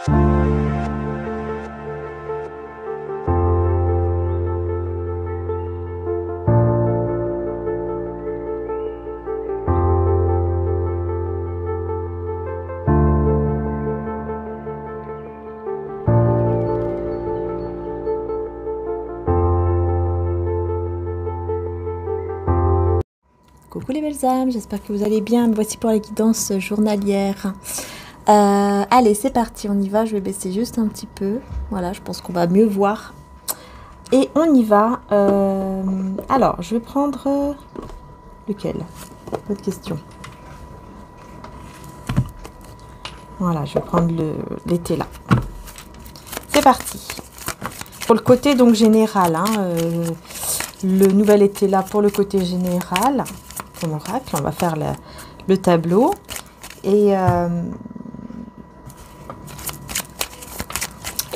Coucou les belles âmes, j'espère que vous allez bien. Me voici pour la guidance journalière. Allez, c'est parti, on y va. Je vais baisser juste un petit peu. Voilà, je pense qu'on va mieux voir. Et on y va. Alors, je vais prendre lequel? Bonne question. Voilà, je vais prendre l'été là. C'est parti. Pour le côté donc général, hein, le nouvel été là pour le côté général. Comme oracle, on va faire le tableau.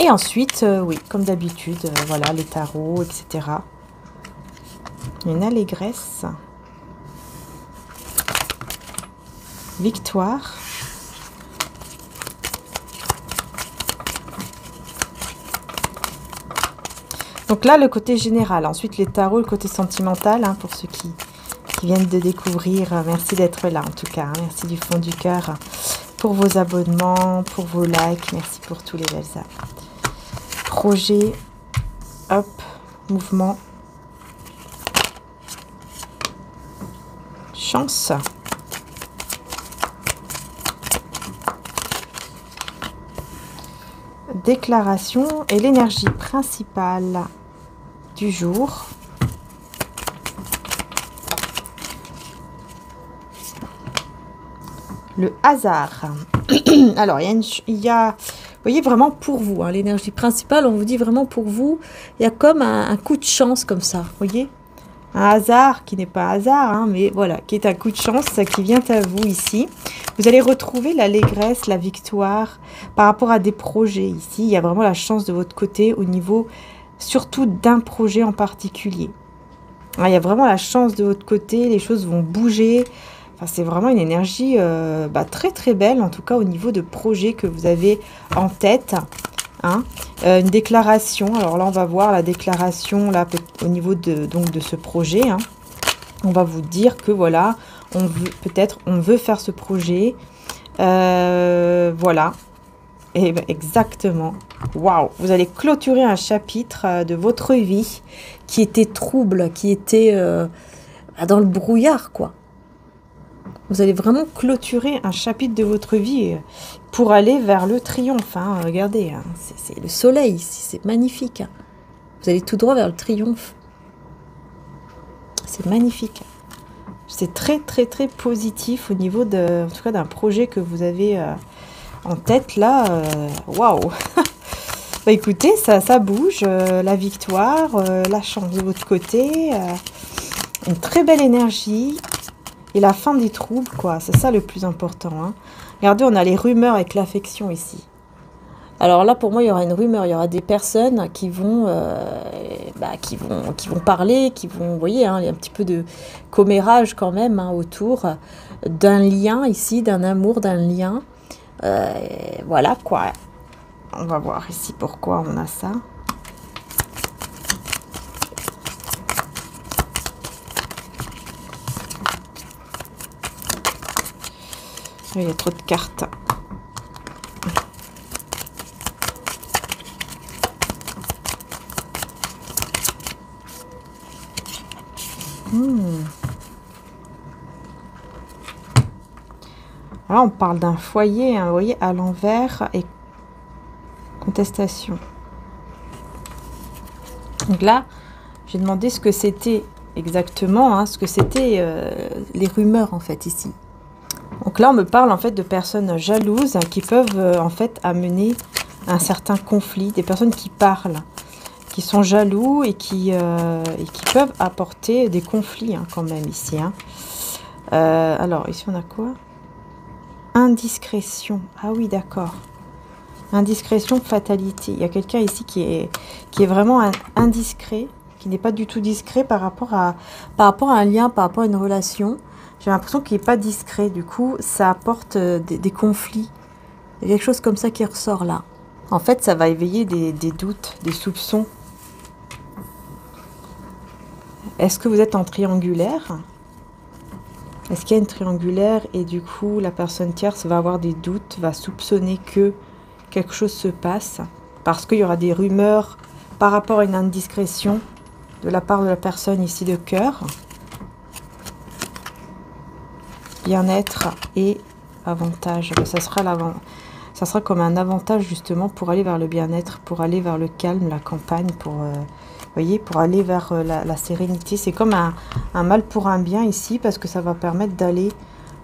Et ensuite, oui, comme d'habitude, voilà, les tarots, etc. Une allégresse. Victoire. Donc là, le côté général. Ensuite, les tarots, le côté sentimental, hein, pour ceux qui viennent de découvrir. Merci d'être là, en tout cas. Hein. Merci du fond du cœur pour vos abonnements, pour vos likes. Merci pour tous les belles âmes. Projet, hop, mouvement, chance. Déclaration et l'énergie principale du jour. Le hasard. Alors, il y a, vous voyez, vraiment pour vous, hein, l'énergie principale, on vous dit vraiment pour vous, il y a comme un coup de chance comme ça, vous voyez, un hasard qui n'est pas hasard, hein, mais voilà, qui est un coup de chance qui vient à vous ici. Vous allez retrouver l'allégresse, la victoire par rapport à des projets ici. Il y a vraiment la chance de votre côté au niveau surtout d'un projet en particulier. Il y a vraiment la chance de votre côté, les choses vont bouger. Enfin, c'est vraiment une énergie très très belle, en tout cas au niveau de projets que vous avez en tête. Hein. Une déclaration, alors là on va voir la déclaration là, au niveau de ce projet. Hein. On va vous dire que voilà, on veut faire ce projet. Voilà. Et ben, exactement. Waouh! Vous allez clôturer un chapitre de votre vie qui était trouble, qui était dans le brouillard, quoi. Vous allez vraiment clôturer un chapitre de votre vie pour aller vers le triomphe. Hein. Regardez, hein. C'est le soleil ici, c'est magnifique. Hein. Vous allez tout droit vers le triomphe. C'est magnifique. C'est très très très positif au niveau en tout cas d'un projet que vous avez en tête là. Waouh! Bah écoutez, ça bouge, la victoire, la chance de votre côté, une très belle énergie. Et la fin des troubles, quoi. C'est ça le plus important. Hein. Regardez, on a les rumeurs avec l'affection ici. Alors là, pour moi, il y aura une rumeur. Il y aura des personnes qui vont parler, qui vont, vous voyez, hein, il y a un petit peu de commérage quand même hein, autour d'un lien ici, d'un amour, d'un lien. Voilà, quoi. On va voir ici pourquoi on a ça. Il y a trop de cartes. Alors on parle d'un foyer, hein, vous voyez, à l'envers et contestation. Donc là, j'ai demandé ce que c'était exactement, hein, ce que c'était les rumeurs en fait ici. Donc là, on me parle en fait de personnes jalouses qui peuvent en fait amener un certain conflit, des personnes qui parlent, qui sont jaloux et qui peuvent apporter des conflits hein, quand même ici. Hein. Alors ici on a quoi? Indiscrétion. Ah oui, d'accord. Indiscrétion, fatalité. Il y a quelqu'un ici qui est vraiment indiscret, qui n'est pas du tout discret par rapport à un lien, par rapport à une relation. J'ai l'impression qu'il n'est pas discret. Du coup, ça apporte des conflits. Il y a quelque chose comme ça qui ressort là. En fait, ça va éveiller des doutes, des soupçons. Est-ce que vous êtes en triangulaire? Est-ce qu'il y a une triangulaire et du coup, la personne tierce va avoir des doutes, va soupçonner que quelque chose se passe parce qu'il y aura des rumeurs par rapport à une indiscrétion de la part de la personne ici de cœur. Bien-être et avantage. Ça sera comme un avantage justement pour aller vers le bien-être, pour aller vers le calme, la campagne, pour, voyez, pour aller vers la sérénité. C'est comme un mal pour un bien ici parce que ça va permettre d'aller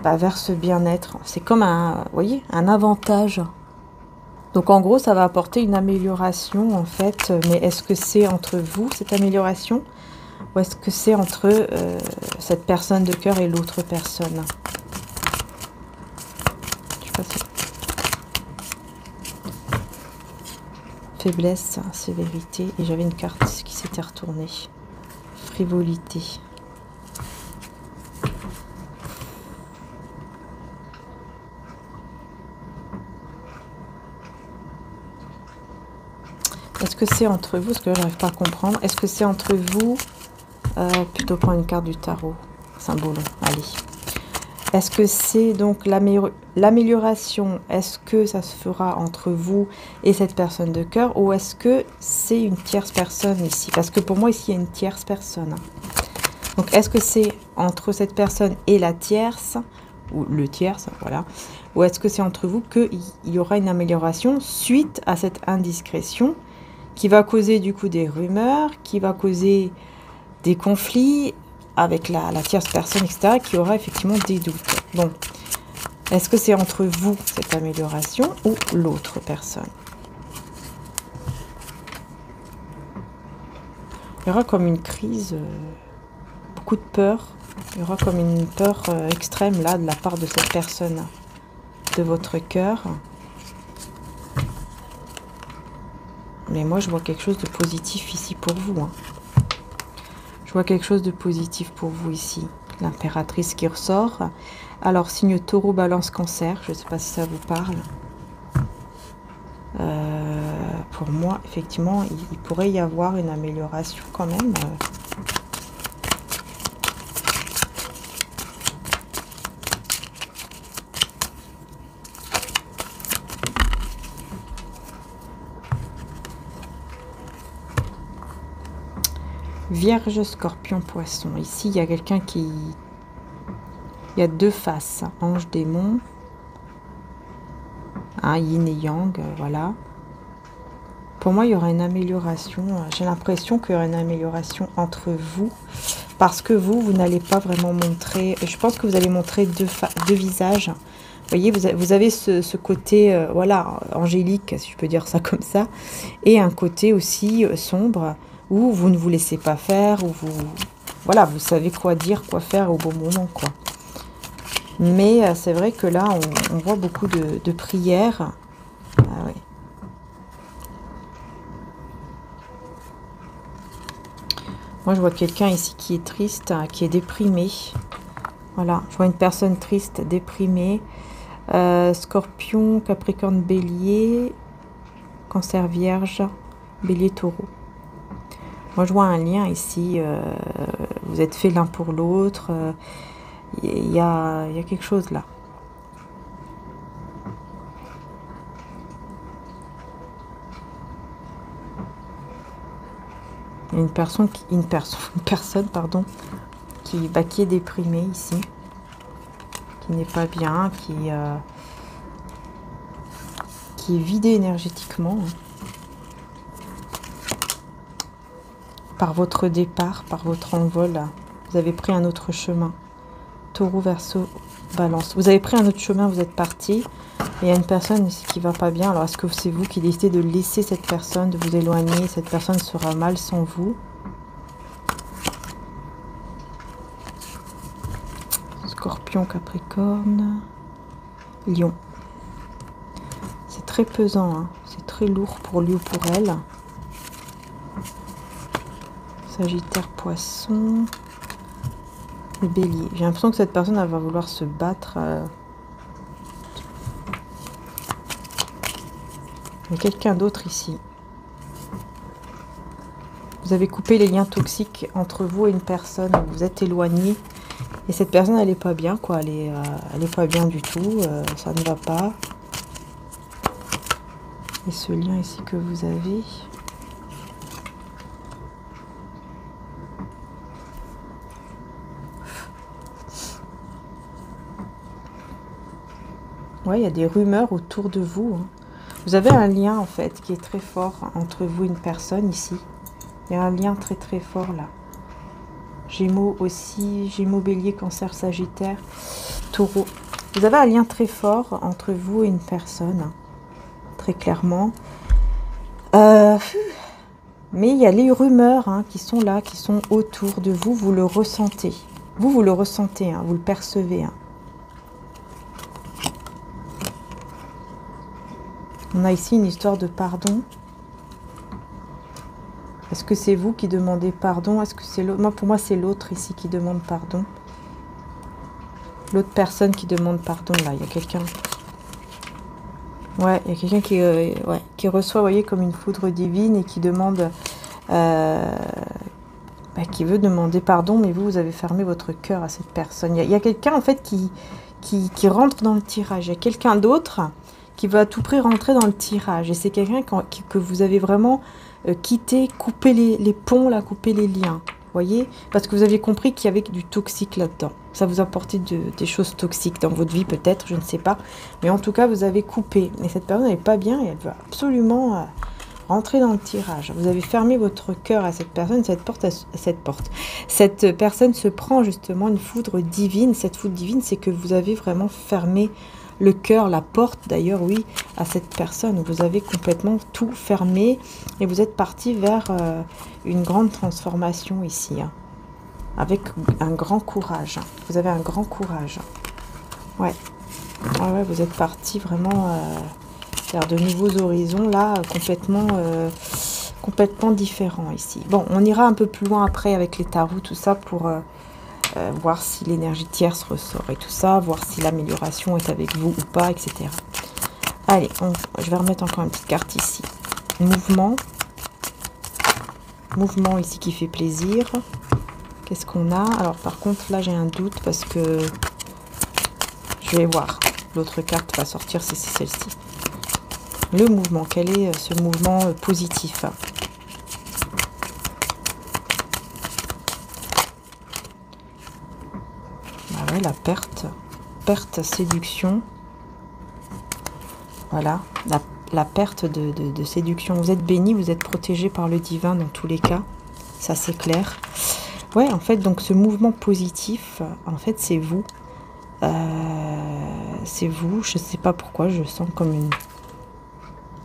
vers ce bien-être. C'est comme un, voyez, un avantage. Donc en gros, ça va apporter une amélioration en fait. Mais est-ce que c'est entre vous cette amélioration ou est-ce que c'est entre cette personne de cœur et l'autre personne? Je sais pas si... Faiblesse, sévérité, et j'avais une carte qui s'était retournée. Frivolité. Est-ce que c'est entre vous? Parce que là, j'arrive pas à comprendre. Est-ce que c'est entre vous? Plutôt prendre une carte du tarot. Symbolon. Allez. Est-ce que c'est donc l'amélioration? Est-ce que ça se fera entre vous et cette personne de cœur? Ou est-ce que c'est une tierce personne ici? Parce que pour moi, ici, il y a une tierce personne. Donc, est-ce que c'est entre cette personne et la tierce? Ou le tierce, voilà. Ou est-ce que c'est entre vous qu'il y aura une amélioration suite à cette indiscrétion qui va causer du coup des rumeurs, qui va causer des conflits avec la tierce personne, etc., qui aura effectivement des doutes. Bon, est-ce que c'est entre vous, cette amélioration, ou l'autre personne? Il y aura comme une crise, beaucoup de peur. Il y aura comme une peur extrême, là, de la part de cette personne, de votre cœur. Mais moi, je vois quelque chose de positif ici pour vous, hein. Je vois quelque chose de positif pour vous ici. L'impératrice qui ressort. Alors, signe taureau, balance, cancer. Je ne sais pas si ça vous parle. Pour moi, effectivement, il pourrait y avoir une amélioration quand même. Vierge, scorpion, poisson. Ici, il y a quelqu'un qui... Il y a deux faces. Ange, démon. Un yin et yang, voilà. Pour moi, il y aura une amélioration. J'ai l'impression qu'il y aura une amélioration entre vous. Parce que vous n'allez pas vraiment montrer... Je pense que vous allez montrer deux visages. Vous voyez, vous avez ce côté, voilà, angélique, si je peux dire ça comme ça. Et un côté aussi sombre, où vous ne vous laissez pas faire, où vous... Voilà, vous savez quoi dire, quoi faire au bon moment, quoi. Mais c'est vrai que là, on voit beaucoup de prières. Ah ouais. Moi, je vois quelqu'un ici qui est triste, qui est déprimé. Voilà, je vois une personne triste, déprimée. Scorpion, Capricorne, Bélier, Cancer, Vierge, Bélier, Taureau. Moi, je vois un lien ici. Vous êtes faits l'un pour l'autre. Il y a quelque chose là. Il y a une personne, pardon, qui est déprimée ici, qui n'est pas bien, qui est vidée énergétiquement. Par votre départ, par votre envol, vous avez pris un autre chemin. Taureau, Verseau, Balance. Vous avez pris un autre chemin, vous êtes parti. Il y a une personne ici qui va pas bien. Alors, est-ce que c'est vous qui décidez de laisser cette personne, de vous éloigner? Cette personne sera mal sans vous. Scorpion, Capricorne, Lion. C'est très pesant, hein. C'est très lourd pour lui ou pour elle. Sagittaire, Poisson, le Bélier. J'ai l'impression que cette personne, elle va vouloir se battre. Il y a quelqu'un d'autre ici. Vous avez coupé les liens toxiques entre vous et une personne. Vous êtes éloigné. Et cette personne, elle n'est pas bien, quoi. Elle est pas bien du tout. Ça ne va pas. Et ce lien ici que vous avez... Ouais, il y a des rumeurs autour de vous. Hein. Vous avez un lien, en fait, qui est très fort entre vous et une personne ici. Il y a un lien très très fort, là. Gémeaux aussi, Gémeaux, Bélier, Cancer, Sagittaire, Taureau. Vous avez un lien très fort entre vous et une personne, hein, très clairement. Mais il y a les rumeurs hein, qui sont là, qui sont autour de vous. Vous le ressentez. Vous le ressentez, hein, vous le percevez. Hein. On a ici une histoire de pardon. Est-ce que c'est vous qui demandez pardon? Est-ce que c'est l'autre? Moi, pour moi, c'est l'autre ici qui demande pardon. L'autre personne qui demande pardon, là. Il y a quelqu'un. Ouais, il y a quelqu'un qui reçoit, vous voyez, comme une foudre divine et qui demande... qui veut demander pardon, mais vous avez fermé votre cœur à cette personne. Il y a quelqu'un, en fait, qui rentre dans le tirage. Il y a quelqu'un d'autre qui va à tout prix rentrer dans le tirage. Et c'est quelqu'un que vous avez vraiment quitté, coupé les ponts, là, coupé les liens. Voyez, parce que vous aviez compris qu'il y avait du toxique là-dedans. Ça vous apportait des choses toxiques dans votre vie, peut-être, je ne sais pas. Mais en tout cas, vous avez coupé. Et cette personne n'est pas bien et elle veut absolument rentrer dans le tirage. Vous avez fermé votre cœur à cette personne, cette porte. Cette personne se prend justement une foudre divine. Cette foudre divine, c'est que vous avez vraiment fermé le cœur, la porte d'ailleurs, oui, à cette personne. Vous avez complètement tout fermé et vous êtes parti vers une grande transformation ici, hein, avec un grand courage. Vous avez un grand courage. Ouais, ouais, vous êtes parti vraiment vers de nouveaux horizons, là, complètement différents ici. Bon, on ira un peu plus loin après avec les tarots, tout ça, pour... voir si l'énergie tierce ressort et tout ça, voir si l'amélioration est avec vous ou pas, etc. Allez, je vais remettre encore une petite carte ici. Mouvement. Mouvement ici qui fait plaisir. Qu'est-ce qu'on a? Alors par contre, là j'ai un doute parce que je vais voir. L'autre carte va sortir si c'est celle-ci. Le mouvement, quel est ce mouvement positif? La perte, séduction, voilà, la perte de séduction. Vous êtes béni, vous êtes protégé par le divin dans tous les cas, ça c'est clair. Ouais, en fait, donc ce mouvement positif, en fait, c'est vous. C'est vous, je sais pas pourquoi, je sens comme une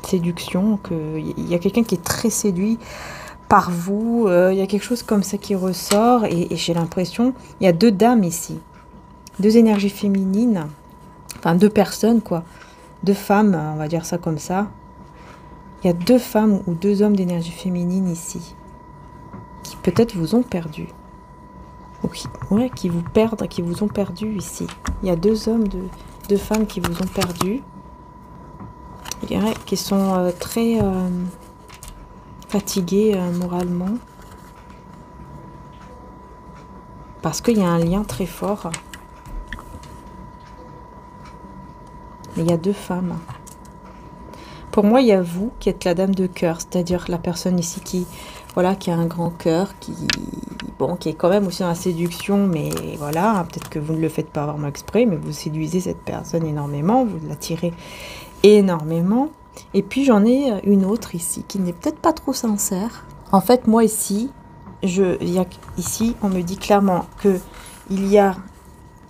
séduction, il y a quelqu'un qui est très séduit par vous, il y a quelque chose comme ça qui ressort, et j'ai l'impression, il y a deux dames ici. Deux énergies féminines, enfin deux personnes quoi, deux femmes, on va dire ça comme ça. Il y a deux femmes ou deux hommes d'énergie féminine ici, qui peut-être vous ont perdu. Oui, ouais, qui vous perdent, qui vous ont perdu ici. Il y a deux hommes, deux femmes qui vous ont perdu. Il y en a qui sont très fatigués moralement. Parce qu'il y a un lien très fort. Mais il y a deux femmes. Pour moi, il y a vous qui êtes la dame de cœur, c'est-à-dire la personne ici qui a un grand cœur, qui est quand même aussi dans la séduction, mais voilà, peut-être que vous ne le faites pas vraiment exprès, mais vous séduisez cette personne énormément, vous l'attirez énormément. Et puis j'en ai une autre ici, qui n'est peut-être pas trop sincère. En fait, moi ici, on me dit clairement que il y a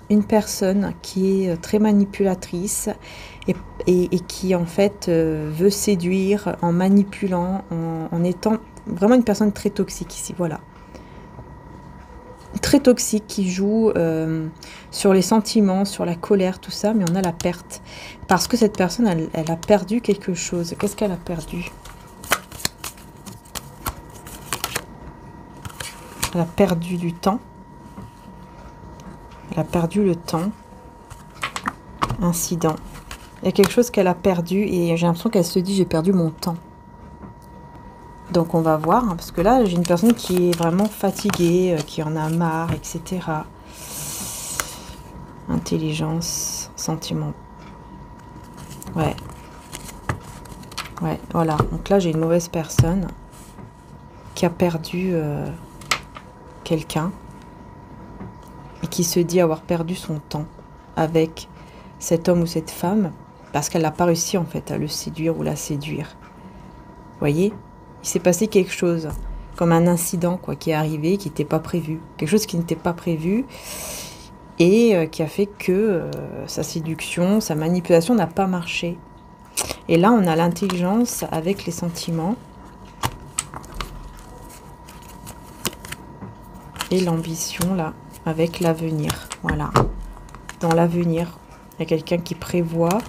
une personne qui est très manipulatrice et qui en fait veut séduire en manipulant, en étant vraiment une personne très toxique ici, voilà. Très toxique, qui joue sur les sentiments, sur la colère, tout ça, mais on a la perte. Parce que cette personne, elle a perdu quelque chose. Qu'est-ce qu'elle a perdu? Elle a perdu du temps. Elle a perdu le temps. Incident. Il y a quelque chose qu'elle a perdu et j'ai l'impression qu'elle se dit j'ai perdu mon temps. Donc on va voir, hein, parce que là j'ai une personne qui est vraiment fatiguée, qui en a marre, etc. Intelligence, sentiment. Ouais. Ouais, voilà. Donc là j'ai une mauvaise personne qui a perdu quelqu'un et qui se dit avoir perdu son temps avec cet homme ou cette femme parce qu'elle n'a pas réussi en fait à le séduire ou la séduire. Vous voyez? Il s'est passé quelque chose, comme un incident quoi, qui est arrivé, qui n'était pas prévu. Quelque chose qui n'était pas prévu et qui a fait que sa séduction, sa manipulation n'a pas marché. Et là, on a l'intelligence avec les sentiments et l'ambition, là, avec l'avenir. Voilà. Dans l'avenir, il y a quelqu'un qui prévoit,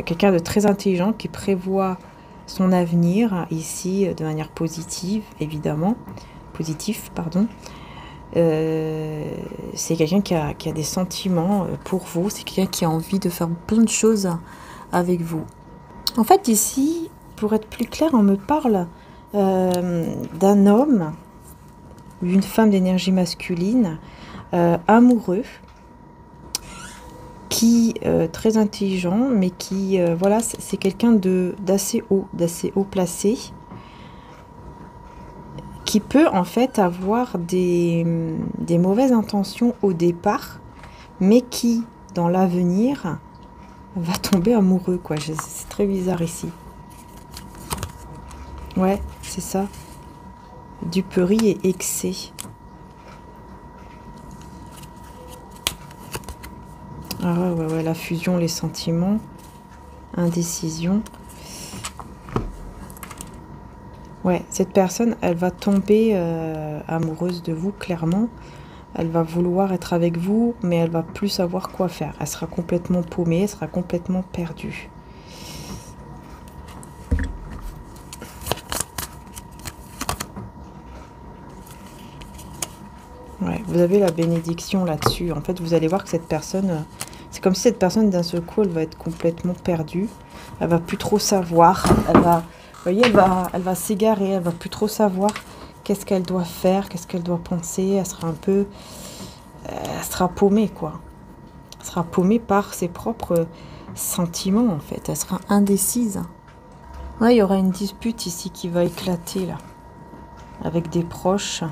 quelqu'un de très intelligent qui prévoit son avenir, ici, de manière positive, évidemment. Positif, pardon. C'est quelqu'un qui a des sentiments pour vous. C'est quelqu'un qui a envie de faire plein de choses avec vous. En fait, ici, pour être plus clair, on me parle d'un homme ou d'une femme d'énergie masculine amoureux, qui très intelligent, mais qui, voilà, c'est quelqu'un d'assez haut placé, qui peut en fait avoir des mauvaises intentions au départ, mais qui, dans l'avenir, va tomber amoureux, quoi. C'est très bizarre ici. Ouais, c'est ça. Duperie et excès. Ah ouais, la fusion, les sentiments, indécision. Ouais, cette personne, elle va tomber amoureuse de vous, clairement. Elle va vouloir être avec vous, mais elle va plus savoir quoi faire. Elle sera complètement paumée, elle sera complètement perdue. Ouais, vous avez la bénédiction là-dessus. En fait, vous allez voir que cette personne, c'est comme si cette personne, d'un seul coup, elle va être complètement perdue. Elle va plus trop savoir. Elle va, vous voyez, elle va s'égarer. Elle va plus trop savoir qu'est-ce qu'elle doit faire, qu'est-ce qu'elle doit penser. Elle sera un peu, elle sera paumée, quoi. Elle sera paumée par ses propres sentiments, en fait. Elle sera indécise. Ouais, il y aura une dispute ici qui va éclater, là, avec des proches.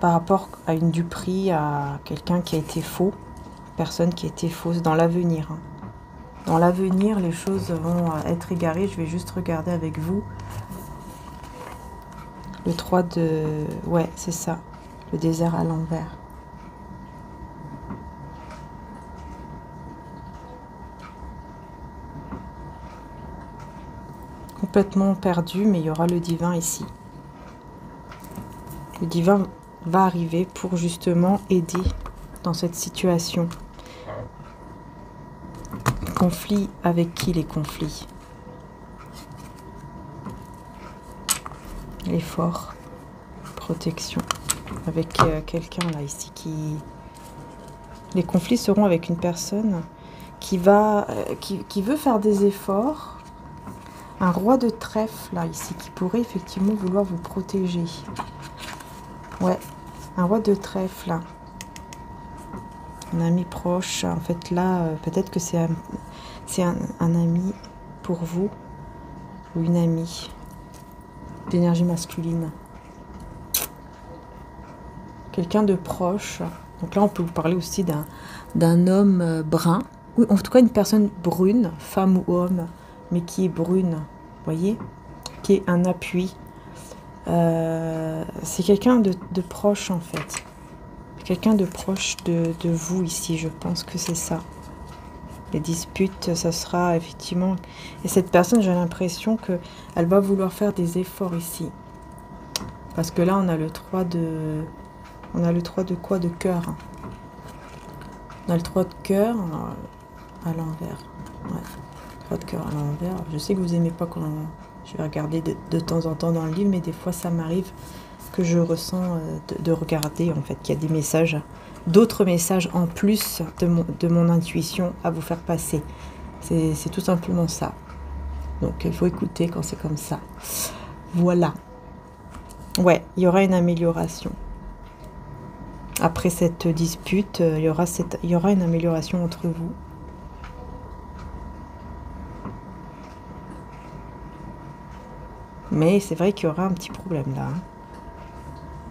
Par rapport à une duperie, à quelqu'un qui a été faux, personne qui a été fausse dans l'avenir. Hein. Dans l'avenir, les choses vont être égarées. Je vais juste regarder avec vous. Le 3 de... Ouais, c'est ça. Le désert à l'envers. Complètement perdu, mais il y aura le divin ici. Le divin va arriver pour justement aider dans cette situation. Conflit, avec qui les conflits? L'effort, protection, avec quelqu'un là ici qui... Les conflits seront avec une personne qui va, qui veut faire des efforts. Un roi de trèfle là ici qui pourrait effectivement vouloir vous protéger. Ouais. Un roi de trèfle. Un ami proche. En fait, là, peut-être que c'est un ami pour vous. Ou une amie. D'énergie masculine. Quelqu'un de proche. Donc là, on peut vous parler aussi d'un homme brun. Ou en tout cas, une personne brune, femme ou homme, mais qui est brune. Vous voyez? Qui est un appui. C'est quelqu'un de proche en fait. Quelqu'un de proche de vous ici, je pense que c'est ça. Les disputes, ça sera effectivement... Et cette personne, j'ai l'impression qu'elle va vouloir faire des efforts ici. Parce que là, on a le 3 de... On a le 3 de quoi? De cœur. On a le 3 de cœur à l'envers. Ouais. 3 de cœur à l'envers. Je sais que vous aimez pas quand... Je vais regarder de temps en temps dans le livre, mais des fois ça m'arrive que je ressens de regarder en fait qu'il y a des messages, d'autres messages en plus de mon intuition à vous faire passer. C'est tout simplement ça. Donc, il faut écouter quand c'est comme ça. Voilà. Ouais, il y aura une amélioration. Après cette dispute, il y aura une amélioration entre vous. Mais c'est vrai qu'il y aura un petit problème là.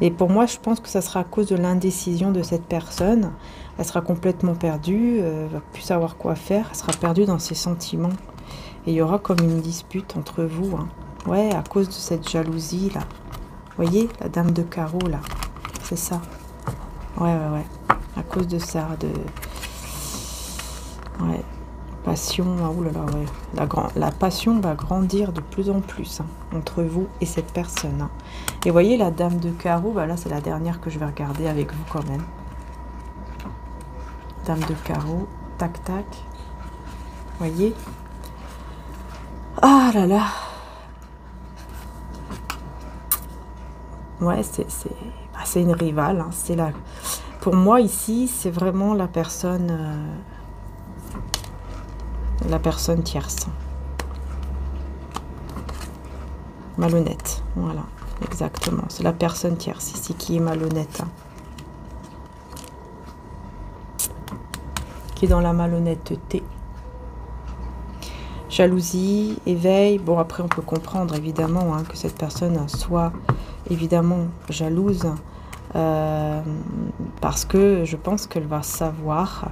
Et pour moi, je pense que ça sera à cause de l'indécision de cette personne. Elle sera complètement perdue, elle va plus savoir quoi faire, elle sera perdue dans ses sentiments. Et il y aura comme une dispute entre vous. Hein. Ouais, à cause de cette jalousie là. Vous voyez, la dame de carreau là. C'est ça. Ouais. À cause de ça, Ouais. Passion, oh là là, ouais. La passion va grandir de plus en plus hein, entre vous et cette personne. Hein. Et voyez, la dame de carreau, bah là, c'est la dernière que je vais regarder avec vous quand même. Dame de carreau, tac, tac. Voyez. Ah là là. Ouais, c'est une rivale. Hein, c'est la... Pour moi, ici, c'est vraiment la personne tierce. Malhonnête, voilà, exactement. C'est la personne tierce ici qui est malhonnête. Hein. Qui est dans la malhonnêteté. Jalousie, éveil. Bon, après, on peut comprendre, évidemment, hein, que cette personne soit, évidemment, jalouse. Parce que je pense qu'elle va savoir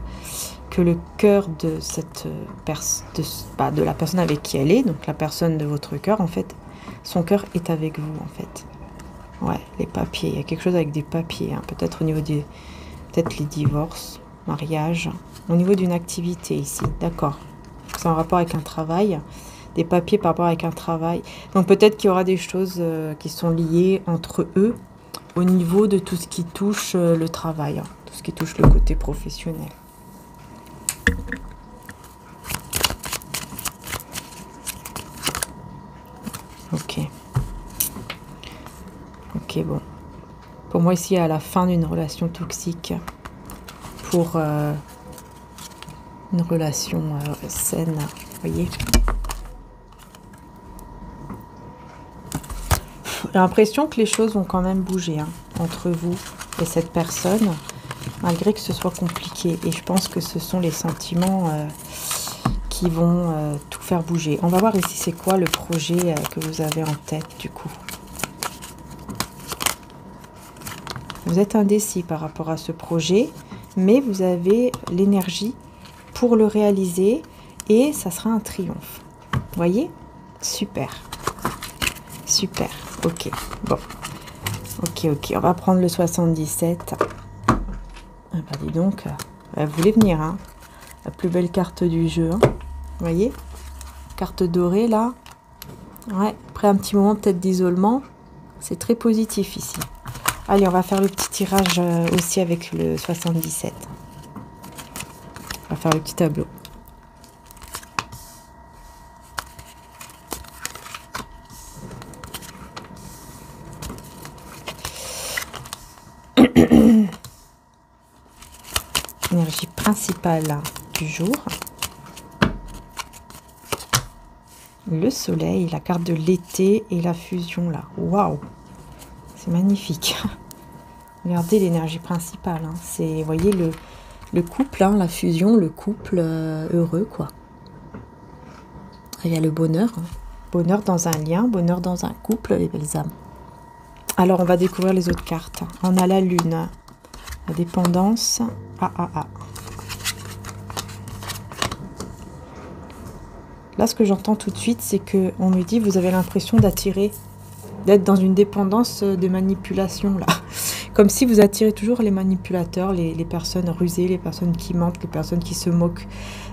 que le cœur de cette de la personne avec qui elle est, donc la personne de votre cœur, en fait, son cœur est avec vous, en fait. Ouais, les papiers, il y a quelque chose avec des papiers, hein, peut-être au niveau des... Peut-être les divorces, mariage, au niveau d'une activité ici, d'accord. C'est en rapport avec un travail, des papiers par rapport avec un travail. Donc peut-être qu'il y aura des choses qui sont liées entre eux, au niveau de tout ce qui touche le travail, hein, tout ce qui touche le côté professionnel. Ok. Ok, bon. Pour moi, ici, à la fin d'une relation toxique, pour une relation saine, vous voyez. J'ai l'impression que les choses vont quand même bouger hein, entre vous et cette personne, malgré que ce soit compliqué. Et je pense que ce sont les sentiments qui vont tout faire bouger. On va voir ici c'est quoi le projet que vous avez en tête du coup. Vous êtes indécis par rapport à ce projet, mais vous avez l'énergie pour le réaliser et ça sera un triomphe. Vous voyez? Super. Super. Ok. Bon. Ok. On va prendre le 77. Ah bah dis donc, vous voulez venir, hein? La plus belle carte du jeu, hein? Vous voyez? Carte dorée, là. Ouais, après un petit moment peut-être d'isolement. C'est très positif ici. Allez, on va faire le petit tirage aussi avec le 77. On va faire le petit tableau. Énergie principale du jour. Le soleil, la carte de l'été et la fusion là. Waouh! C'est magnifique. Regardez l'énergie principale. Hein. C'est, vous voyez, le couple, hein, la fusion, le couple heureux, quoi. Il y a le bonheur. Hein. Bonheur dans un lien, bonheur dans un couple, les belles âmes. Alors, on va découvrir les autres cartes. On a la lune, la dépendance. Là, ce que j'entends tout de suite, c'est que on me dit, vous avez l'impression d'attirer, d'être dans une dépendance de manipulation, là. Comme si vous attirez toujours les manipulateurs, les personnes rusées, les personnes qui mentent, les personnes qui se moquent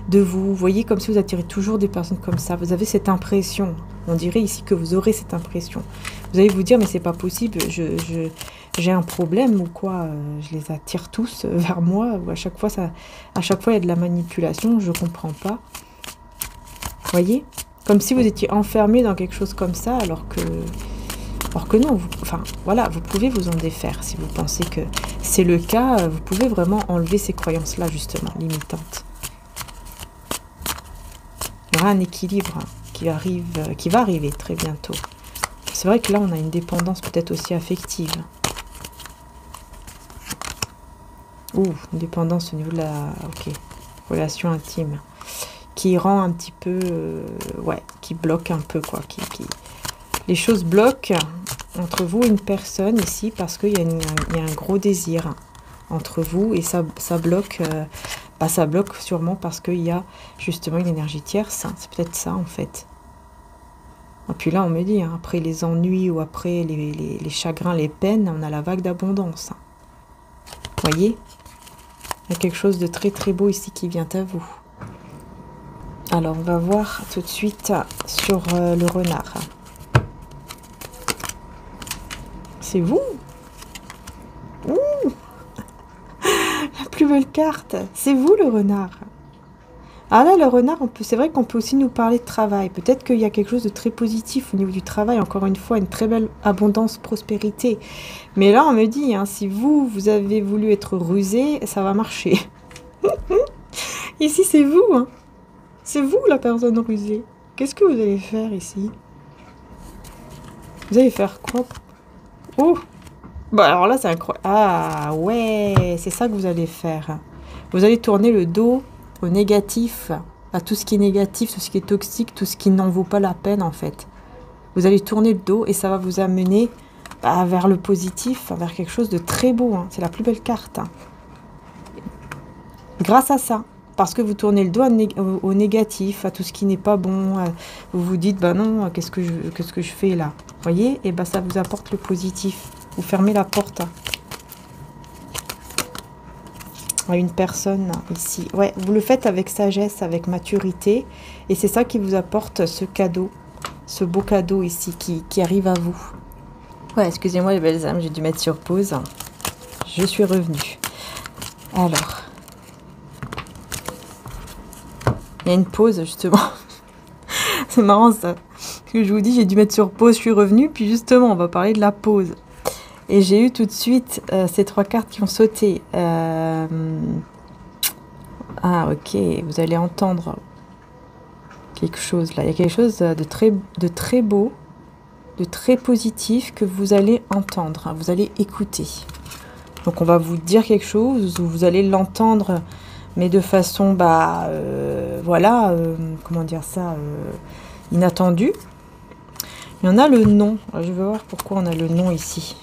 de vous. Vous voyez, comme si vous attirez toujours des personnes comme ça. Vous avez cette impression. On dirait ici que vous aurez cette impression. Vous allez vous dire, mais c'est pas possible, j'ai un problème ou quoi? Je les attire tous vers moi. Ou à chaque fois, il y a de la manipulation. Je comprends pas. Vous voyez? Comme si vous étiez enfermé dans quelque chose comme ça, alors que non, voilà, vous pouvez vous en défaire si vous pensez que c'est le cas. Vous pouvez vraiment enlever ces croyances-là, justement, limitantes. Il y aura un équilibre qui va arriver très bientôt. C'est vrai que là, on a une dépendance peut-être aussi affective. Ouh, une dépendance au niveau de la relation intime. Qui rend un petit peu... ouais, qui bloque un peu, quoi. Les choses bloquent entre vous et une personne ici parce qu'il y a un gros désir entre vous et ça bloque... ça bloque sûrement parce qu'il y a justement une énergie tierce. C'est peut-être ça, en fait. Et puis là, on me dit, hein, après les ennuis ou après les chagrins, les peines, on a la vague d'abondance. Vous voyez? Il y a quelque chose de très très beau ici qui vient à vous. Alors, on va voir tout de suite sur le renard. C'est vous? Ouh, la plus belle carte. C'est vous, le renard. Ah là, le renard, c'est vrai qu'on peut aussi nous parler de travail. Peut-être qu'il y a quelque chose de très positif au niveau du travail. Encore une fois, une très belle abondance, prospérité. Mais là, on me dit, hein, si vous avez voulu être rusé, ça va marcher. Ici, c'est vous, hein. C'est vous, la personne rusée. Qu'est-ce que vous allez faire ici? Vous allez faire quoi? Oh! Bon, alors là, c'est incroyable. Ah, ouais, c'est ça que vous allez faire. Vous allez tourner le dos au négatif, à tout ce qui est négatif, tout ce qui est toxique, tout ce qui n'en vaut pas la peine, en fait. Vous allez tourner le dos et ça va vous amener vers le positif, vers quelque chose de très beau. Hein. C'est la plus belle carte. Hein. Grâce à ça. Parce que vous tournez le dos au négatif, à tout ce qui n'est pas bon. Vous vous dites, bah non, qu'est-ce que je fais là? Vous voyez? Et bah ça vous apporte le positif. Vous fermez la porte à une personne ici. Ouais, vous le faites avec sagesse, avec maturité. Et c'est ça qui vous apporte ce cadeau, ce beau cadeau ici qui arrive à vous. Ouais, excusez-moi les belles âmes, j'ai dû mettre sur pause. Je suis revenue. Alors... il y a une pause, justement. C'est marrant, ça. Parce que je vous dis, j'ai dû mettre sur pause, je suis revenue. Puis justement, on va parler de la pause. Et j'ai eu tout de suite ces 3 cartes qui ont sauté. Ah, ok. Vous allez entendre quelque chose, là. Il y a quelque chose de très beau, de très positif que vous allez entendre. Vous allez écouter. Donc, on va vous dire quelque chose. Vous allez l'entendre... mais de façon, voilà, comment dire ça, inattendue. Il y en a le nom. Alors, je vais voir pourquoi on a le nom ici.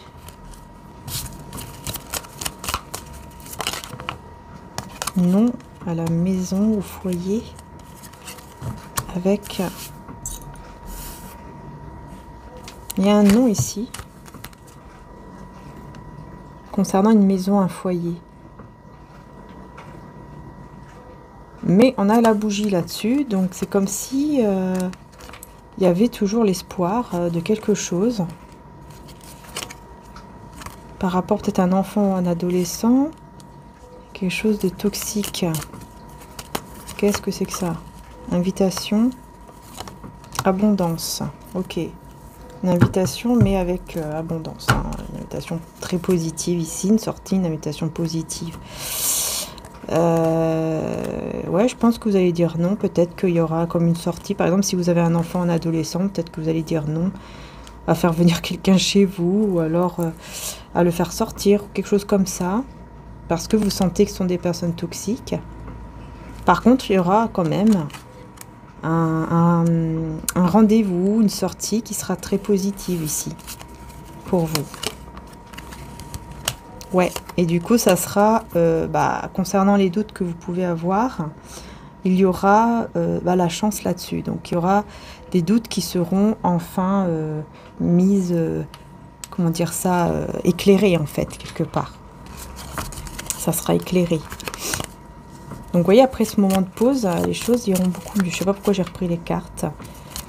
Nom à la maison, au foyer, avec... il y a un nom ici, concernant une maison, un foyer. Mais on a la bougie là-dessus, donc c'est comme si il y avait toujours l'espoir de quelque chose. Par rapport peut-être à un enfant ou un adolescent, quelque chose de toxique. Qu'est-ce que c'est que ça? Invitation, abondance. Ok. Une invitation, mais avec abondance. Hein. Une invitation très positive ici, une sortie, une invitation positive. Ouais, je pense que vous allez dire non. Peut-être qu'il y aura comme une sortie. Par exemple, si vous avez un enfant, un adolescent, peut-être que vous allez dire non à faire venir quelqu'un chez vous, ou alors à le faire sortir, ou quelque chose comme ça, parce que vous sentez que ce sont des personnes toxiques. Par contre, il y aura quand même un rendez-vous, une sortie qui sera très positive ici, pour vous. Ouais, et du coup, ça sera, concernant les doutes que vous pouvez avoir, il y aura la chance là-dessus. Donc, il y aura des doutes qui seront enfin mises, comment dire ça, éclairés en fait, quelque part. Ça sera éclairé. Donc, vous voyez, après ce moment de pause, les choses iront beaucoup mieux. Je ne sais pas pourquoi j'ai repris les cartes.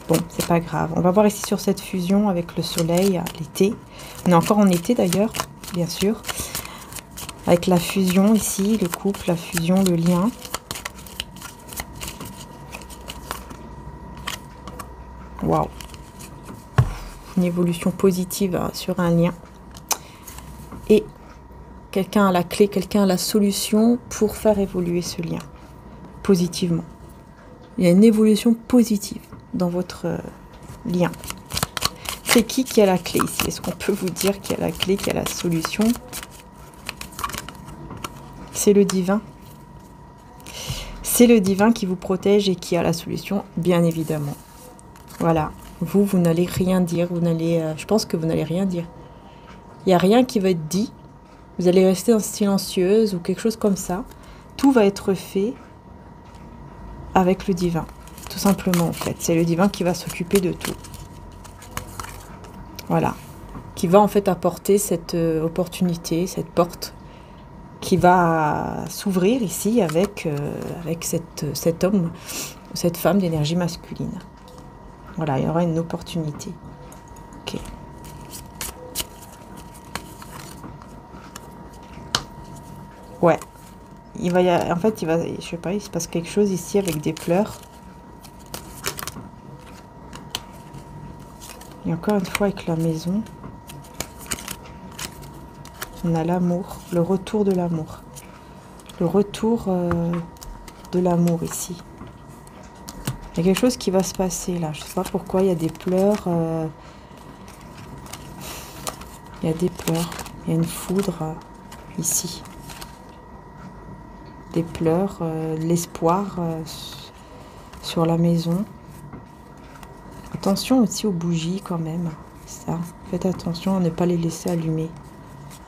Bon, c'est pas grave. On va voir ici sur cette fusion avec le soleil, l'été. On est encore en été d'ailleurs, bien sûr. Avec la fusion ici, le couple, la fusion, le lien. Waouh. Une évolution positive sur un lien. Et quelqu'un a la clé, quelqu'un a la solution pour faire évoluer ce lien positivement. Il y a une évolution positive dans votre lien. C'est qui a la clé ici? Est-ce qu'on peut vous dire qui a la clé, qui a la solution? C'est le divin. C'est le divin qui vous protège et qui a la solution, bien évidemment. Voilà. Vous n'allez rien dire. Je pense que vous n'allez rien dire. Il n'y a rien qui va être dit. Vous allez rester silencieuse ou quelque chose comme ça. Tout va être fait avec le divin. Tout simplement, en fait. C'est le divin qui va s'occuper de tout. Voilà. Qui va, en fait, apporter cette opportunité, cette porte qui va s'ouvrir ici avec cet homme, cette femme d'énergie masculine. Voilà, il y aura une opportunité. Ok. Ouais. En fait, je sais pas, il se passe quelque chose ici avec des pleurs. Et encore une fois avec la maison. On a l'amour, le retour de l'amour. Le retour de l'amour ici. Il y a quelque chose qui va se passer là. Je ne sais pas pourquoi, il y a des pleurs. Il y a des pleurs. Il y a une foudre ici. Des pleurs, de l'espoir sur la maison. Attention aussi aux bougies quand même. Ça. Faites attention à ne pas les laisser allumer.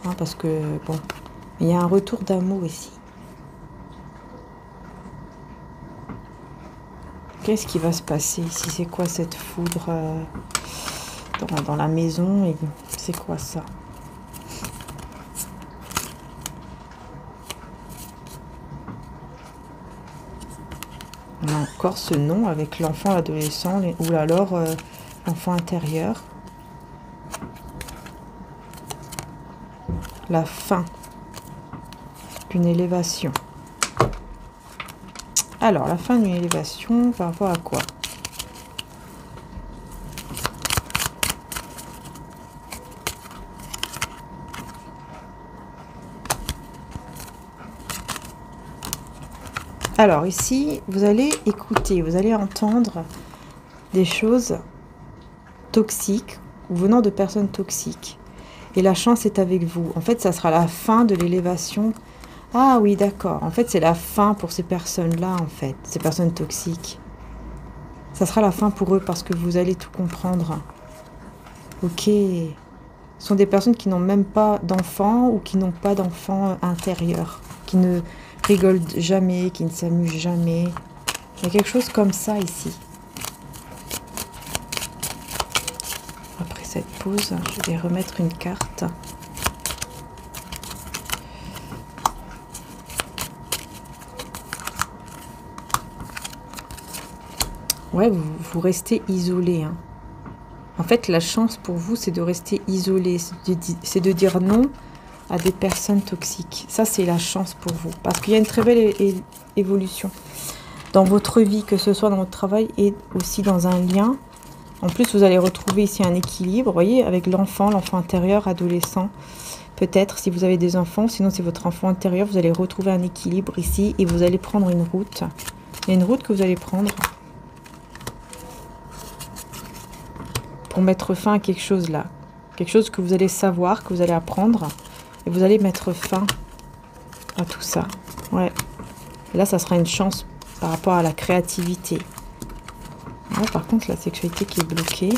Hein, parce que, bon, il y a un retour d'amour ici. Qu'est-ce qui va se passer ici? C'est quoi cette foudre dans la maison? C'est quoi ça? On a encore ce nom avec l'enfant, l'adolescent, ou alors l'enfant intérieur. La fin d'une élévation. Alors, la fin d'une élévation, par rapport à quoi? Alors, ici, vous allez écouter, vous allez entendre des choses toxiques ou venant de personnes toxiques. Et la chance est avec vous. En fait, ça sera la fin de l'élévation. Ah oui, d'accord. En fait, c'est la fin pour ces personnes-là, en fait. Ces personnes toxiques. Ça sera la fin pour eux parce que vous allez tout comprendre. Ok. Ce sont des personnes qui n'ont même pas d'enfants ou qui n'ont pas d'enfants intérieurs. Qui ne rigolent jamais, qui ne s'amusent jamais. Il y a quelque chose comme ça ici. Après cette pause, je vais remettre une carte. Ouais, vous restez isolé. Hein. En fait, la chance pour vous, c'est de rester isolé. C'est de dire non à des personnes toxiques. Ça, c'est la chance pour vous. Parce qu'il y a une très belle évolution dans votre vie, que ce soit dans votre travail et aussi dans un lien. En plus, vous allez retrouver ici un équilibre, vous voyez, avec l'enfant intérieur, adolescent. Peut-être, si vous avez des enfants, sinon c'est votre enfant intérieur, vous allez retrouver un équilibre ici et vous allez prendre une route. Il y a une route que vous allez prendre pour mettre fin à quelque chose là. Quelque chose que vous allez savoir, que vous allez apprendre. Et vous allez mettre fin à tout ça. Ouais. Et là, ça sera une chance par rapport à la créativité. Ouais, par contre, la sexualité qui est bloquée.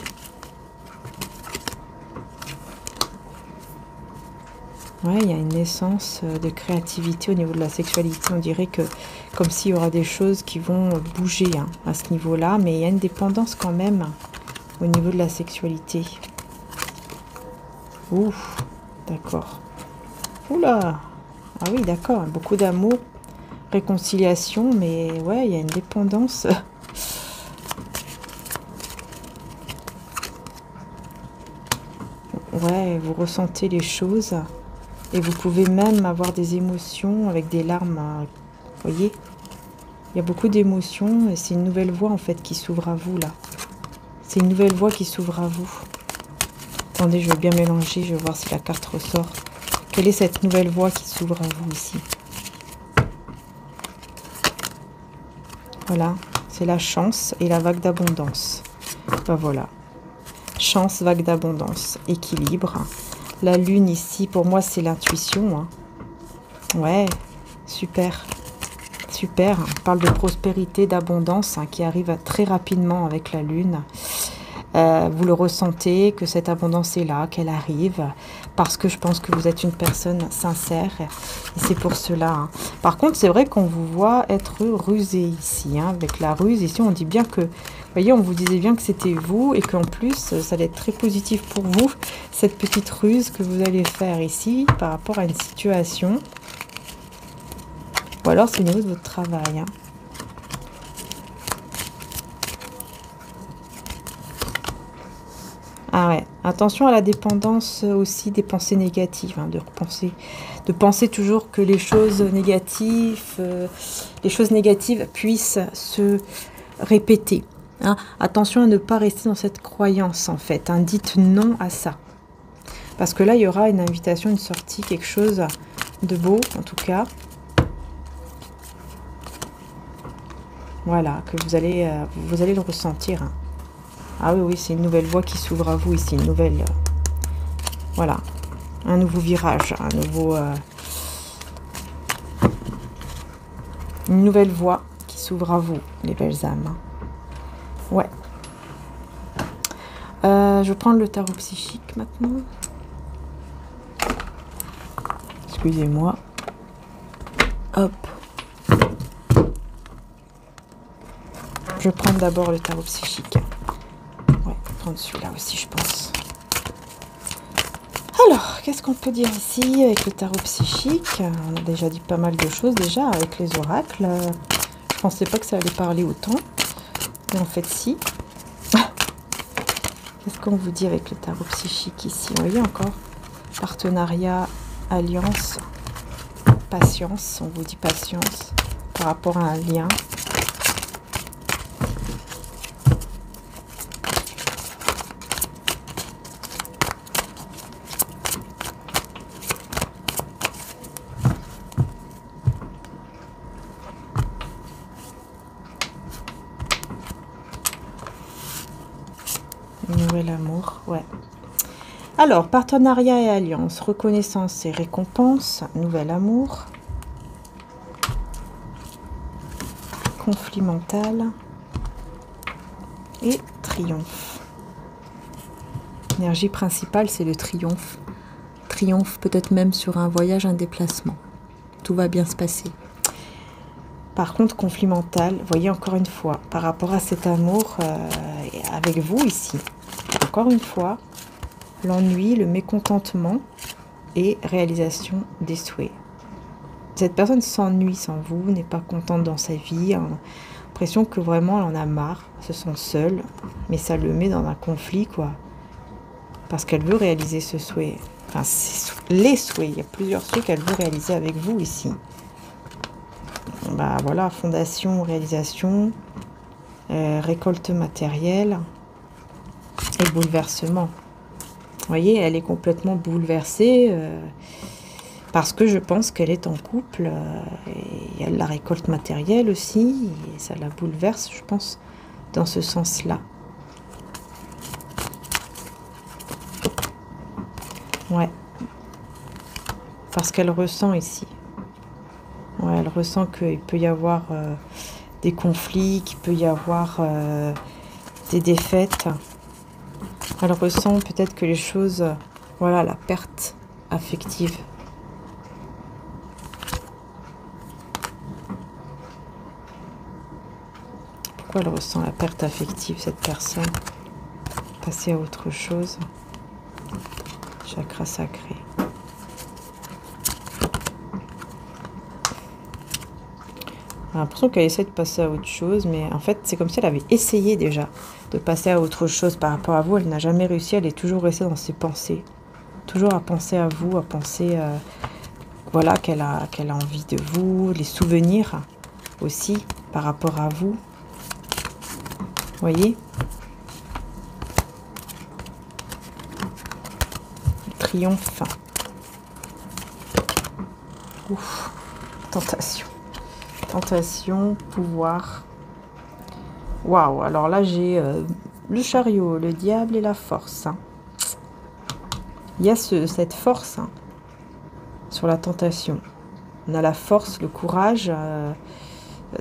Ouais, il y a une naissance de créativité au niveau de la sexualité. On dirait que comme s'il y aura des choses qui vont bouger hein, à ce niveau-là. Mais il y a une dépendance quand même au niveau de la sexualité. Ouh, d'accord. Oula. Ah oui, d'accord. Beaucoup d'amour, réconciliation, mais ouais, il y a une dépendance. Ouais, vous ressentez les choses et vous pouvez même avoir des émotions avec des larmes. Vous voyez, il y a beaucoup d'émotions et c'est une nouvelle voie en fait qui s'ouvre à vous là. C'est une nouvelle voie qui s'ouvre à vous. Attendez, je vais bien mélanger, je vais voir si la carte ressort. Quelle est cette nouvelle voie qui s'ouvre à vous ici? Voilà, C'est la chance et la vague d'abondance. Ben voilà. Chance, vague d'abondance, équilibre. La lune ici, pour moi, c'est l'intuition. Hein. Ouais, super. Super. On parle de prospérité, d'abondance hein, qui arrive très rapidement avec la lune. Vous le ressentez, que cette abondance est là, qu'elle arrive, parce que je pense que vous êtes une personne sincère, et c'est pour cela. Hein. Par contre, c'est vrai qu'on vous voit être rusé ici, hein, avec la ruse. Ici, on dit bien que, vous voyez, on vous disait bien que c'était vous, et qu'en plus, ça allait être très positif pour vous, cette petite ruse que vous allez faire ici, par rapport à une situation. Ou alors, c'est au niveau de votre travail, hein. Ah ouais, attention à la dépendance aussi des pensées négatives, hein, de penser toujours que les choses négatives puissent se répéter. Hein. Attention à ne pas rester dans cette croyance en fait. Hein. Dites non à ça. Parce que là, il y aura une invitation, une sortie, quelque chose de beau en tout cas. Voilà, que vous allez le ressentir. Hein. Ah oui, oui, c'est une nouvelle voie qui s'ouvre à vous ici, une nouvelle... voilà, un nouveau virage, une nouvelle voie qui s'ouvre à vous, les belles âmes. Ouais. Je vais prendre le tarot psychique maintenant. Excusez-moi. Hop. Je vais prendre d'abord le tarot psychique. Ouais, prendre celui-là aussi, je pense. Alors, qu'est-ce qu'on peut dire ici avec le tarot psychique? On a déjà dit pas mal de choses déjà avec les oracles. Je pensais pas que ça allait parler autant. Mais en fait, si. Qu'est-ce qu'on vous dit avec le tarot psychique ici? Vous voyez encore? Partenariat, alliance, patience. On vous dit patience par rapport à un lien. Nouvel amour, ouais. Alors, partenariat et alliance, reconnaissance et récompense, nouvel amour, conflit mental et triomphe. L'énergie principale, c'est le triomphe. Triomphe peut-être même sur un voyage, un déplacement. Tout va bien se passer. Par contre, conflit mental, voyez encore une fois, par rapport à cet amour avec vous ici, encore une fois, l'ennui, le mécontentement et réalisation des souhaits. Cette personne s'ennuie sans vous, n'est pas contente dans sa vie, a l'impression que vraiment elle en a marre, se sent seule, mais ça le met dans un conflit, quoi. Parce qu'elle veut réaliser ce souhait. Enfin, les souhaits, il y a plusieurs souhaits qu'elle veut réaliser avec vous ici. Bah voilà, fondation, réalisation, récolte matérielle et bouleversement. Vous voyez, elle est complètement bouleversée parce que je pense qu'elle est en couple et elle la récolte matérielle aussi et ça la bouleverse, je pense, dans ce sens-là. Ouais. Parce qu'elle ressent ici. Ouais, elle ressent qu'il peut y avoir des conflits, qu'il peut y avoir des défaites. Elle ressent peut-être que les choses... voilà, la perte affective. Pourquoi elle ressent la perte affective, cette personne? Passer à autre chose. Chakra sacré. J'ai l'impression qu'elle essaie de passer à autre chose, mais en fait, c'est comme si elle avait essayé déjà de passer à autre chose par rapport à vous. Elle n'a jamais réussi, elle est toujours restée dans ses pensées. Toujours à penser à vous, à penser voilà, qu'elle a envie de vous, les souvenirs aussi par rapport à vous. Vous voyez? Le triomphe. Ouf, tentation. Tentation, pouvoir, Waouh, alors là, j'ai le chariot, le diable et la force. Hein. Il y a cette force hein, sur la tentation. On a la force, le courage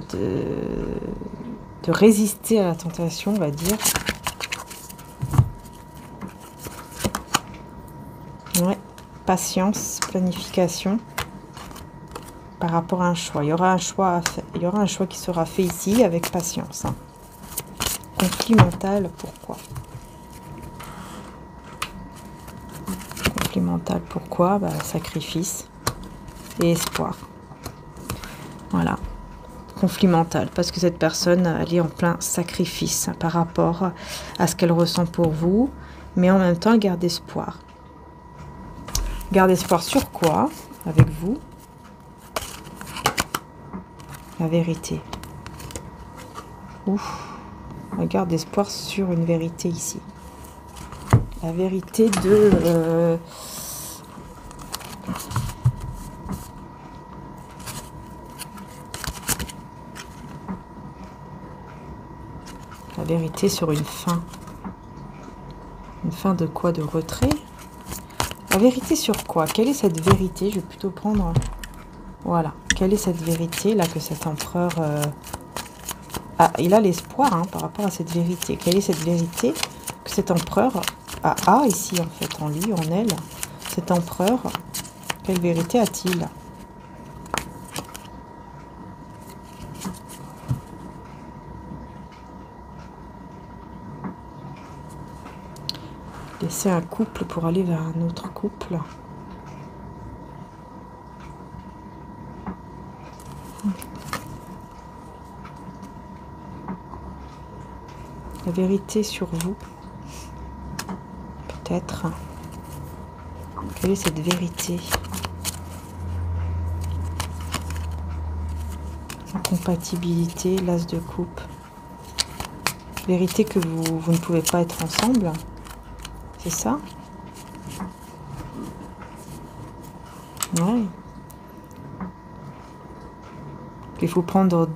de résister à la tentation, on va dire. Ouais, patience, planification par rapport à un choix. Il y aura un choix à faire. Il y aura un choix qui sera fait ici avec patience. Hein. Conflit mental, pourquoi? Conflit mental, pourquoi? Bah, sacrifice et espoir. Voilà. Conflit mental, parce que cette personne, elle est en plein sacrifice par rapport à ce qu'elle ressent pour vous, mais en même temps, elle garde espoir. Garde espoir sur quoi? Avec vous? La vérité. Ouf. Elle garde espoir sur une vérité ici. La vérité de... la vérité sur une fin. Une fin de quoi? De retrait? La vérité sur quoi? Quelle est cette vérité? Je vais plutôt prendre... Voilà. Quelle est cette vérité là que cet empereur... Ah, il a l'espoir hein, par rapport à cette vérité. Quelle est cette vérité que cet empereur a ici en fait, en lui, en elle? Cet empereur, quelle vérité a-t-il? Laisser un couple pour aller vers un autre couple. La vérité sur vous, peut-être. Quelle est cette vérité? Incompatibilité, l'as de coupe. Vérité que vous ne pouvez pas être ensemble. C'est ça? Ouais. Il faut prendre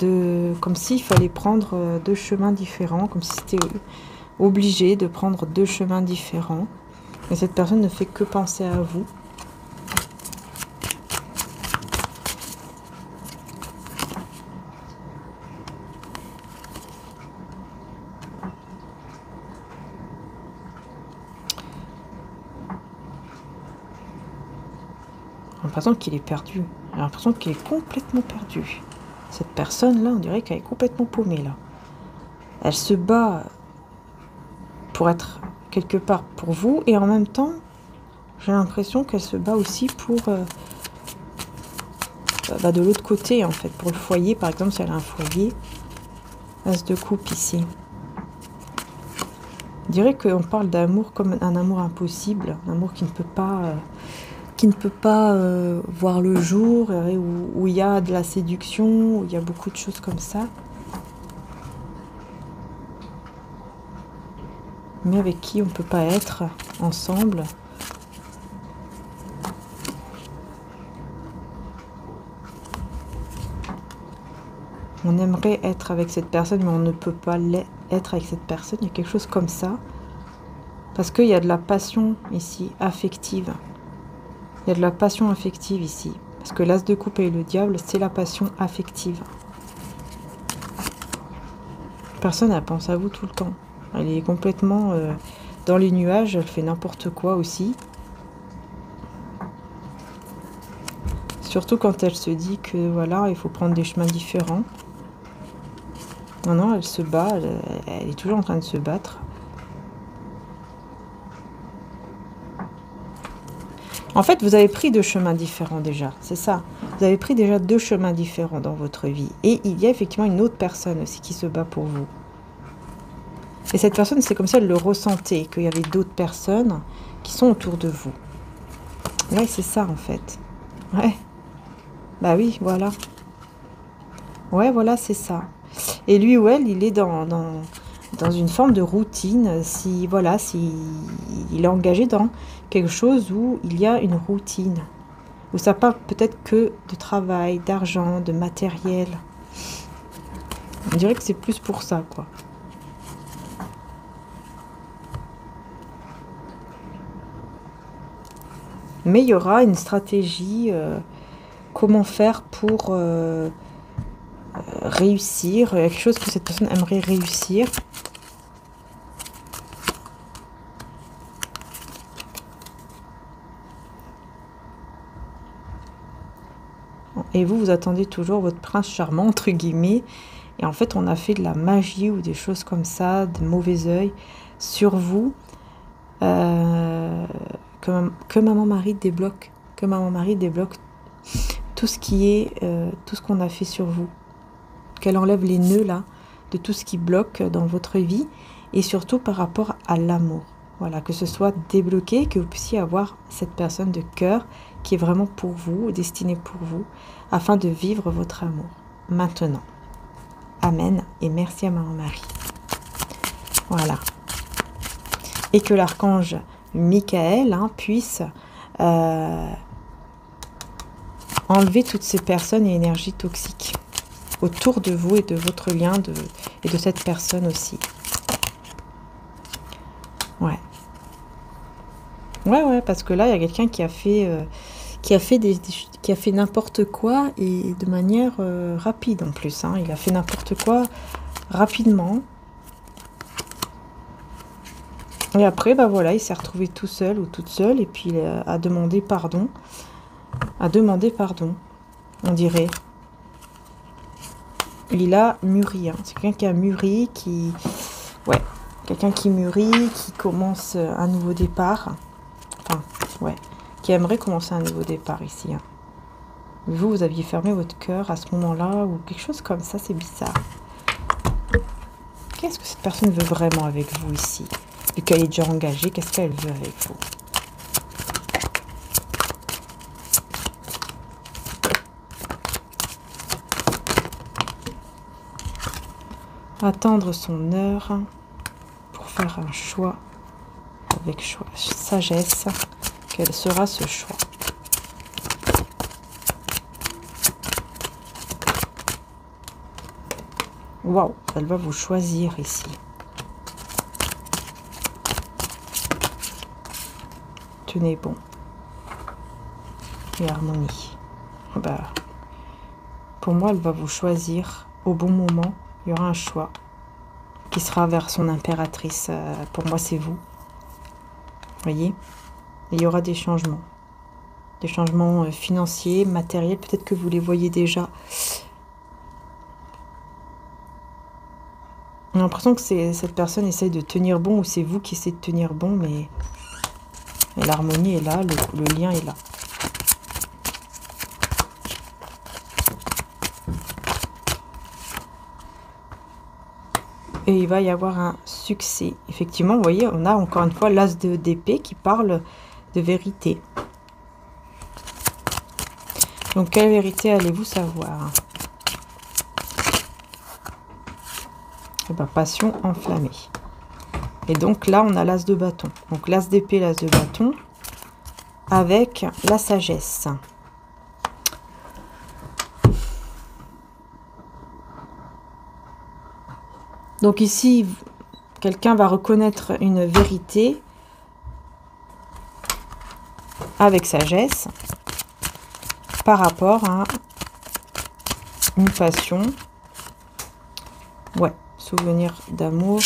comme s'il fallait prendre deux chemins différents, comme si c'était obligé de prendre deux chemins différents. Mais cette personne ne fait que penser à vous. J'ai l'impression qu'il est perdu. J'ai l'impression qu'il est complètement perdu. Cette personne-là, on dirait qu'elle est complètement paumée, là. Elle se bat pour être quelque part pour vous, et en même temps, j'ai l'impression qu'elle se bat aussi pour... de l'autre côté, en fait, pour le foyer, par exemple, si elle a un foyer. As de coupe, ici. On dirait qu'on parle d'amour comme un amour impossible, un amour qui ne peut pas voir le jour, où il y a de la séduction, où il y a beaucoup de choses comme ça. Mais avec qui on ne peut pas être ensemble. On aimerait être avec cette personne, mais on ne peut pas être avec cette personne. Il y a quelque chose comme ça. Parce qu'il y a de la passion ici, affective. Il y a de la passion affective ici. Parce que l'as de coupe et le diable, c'est la passion affective. Personne, elle pense à vous tout le temps. Elle est complètement dans les nuages, elle fait n'importe quoi aussi. Surtout quand elle se dit que voilà, il faut prendre des chemins différents. Non, non, elle se bat, elle est toujours en train de se battre. En fait, vous avez pris deux chemins différents déjà, c'est ça. Vous avez pris déjà deux chemins différents dans votre vie. Et il y a effectivement une autre personne aussi qui se bat pour vous. Et cette personne, c'est comme ça, elle le ressentait, qu'il y avait d'autres personnes qui sont autour de vous. Ouais, c'est ça en fait. Ouais. Bah oui, voilà. Ouais, voilà, c'est ça. Et lui ou elle, il est dans une forme de routine. Si il est engagé dans quelque chose où il y a une routine. Où ça parle peut-être que de travail, d'argent, de matériel. On dirait que c'est plus pour ça, quoi. Mais il y aura une stratégie, comment faire pour réussir, quelque chose que cette personne aimerait réussir. Et vous, vous attendez toujours votre prince charmant, entre guillemets. Et en fait, on a fait de la magie ou des choses comme ça, de mauvais oeil sur vous. Que maman Marie débloque. Que maman Marie débloque tout ce qui est, tout ce qu'on a fait sur vous. Qu'elle enlève les nœuds là, de tout ce qui bloque dans votre vie. Et surtout par rapport à l'amour. Voilà, que ce soit débloqué, que vous puissiez avoir cette personne de cœur qui est vraiment pour vous, destinée pour vous, afin de vivre votre amour. Maintenant. Amen. Et merci à maman Marie. Voilà. Et que l'archange Michael puisse enlever toutes ces personnes et énergies toxiques autour de vous et de votre lien et de cette personne aussi. Ouais. Ouais, parce que là, il y a quelqu'un qui a fait n'importe quoi et de manière rapide en plus. Il a fait n'importe quoi rapidement. Et après, bah voilà, il s'est retrouvé tout seul ou toute seule et puis il a demandé pardon. On dirait. Il a mûri. C'est quelqu'un qui a mûri, ouais, quelqu'un qui mûrit, qui commence un nouveau départ. Enfin, ouais, qui aimerait commencer un nouveau départ ici. Vous aviez fermé votre cœur à ce moment-là ou quelque chose comme ça, c'est bizarre. Qu'est-ce que cette personne veut vraiment avec vous ici? Vu qu'elle est déjà engagée, qu'est-ce qu'elle veut avec vous? Attendre son heure pour faire un choix avec sagesse. Quel sera ce choix? Waouh, elle va vous choisir ici. Tenez bon. Et harmonie. Bah, pour moi, elle va vous choisir au bon moment. Il y aura un choix qui sera vers son impératrice. Pour moi, c'est vous. Voyez? Et il y aura des changements. Des changements financiers, matériels. Peut-être que vous les voyez déjà. J'ai l'impression que cette personne essaye de tenir bon, ou c'est vous qui essayez de tenir bon, mais l'harmonie est là, le lien est là. Et il va y avoir un succès. Effectivement, vous voyez, on a encore une fois l'as d'épée qui parle de vérité. Donc, quelle vérité allez-vous savoir? Eh bien, passion enflammée. Et donc là, on a l'as de bâton. Donc l'as d'épée, l'as de bâton, avec la sagesse. Donc ici, quelqu'un va reconnaître une vérité avec sagesse par rapport à une passion. Ouais, souvenir d'amour.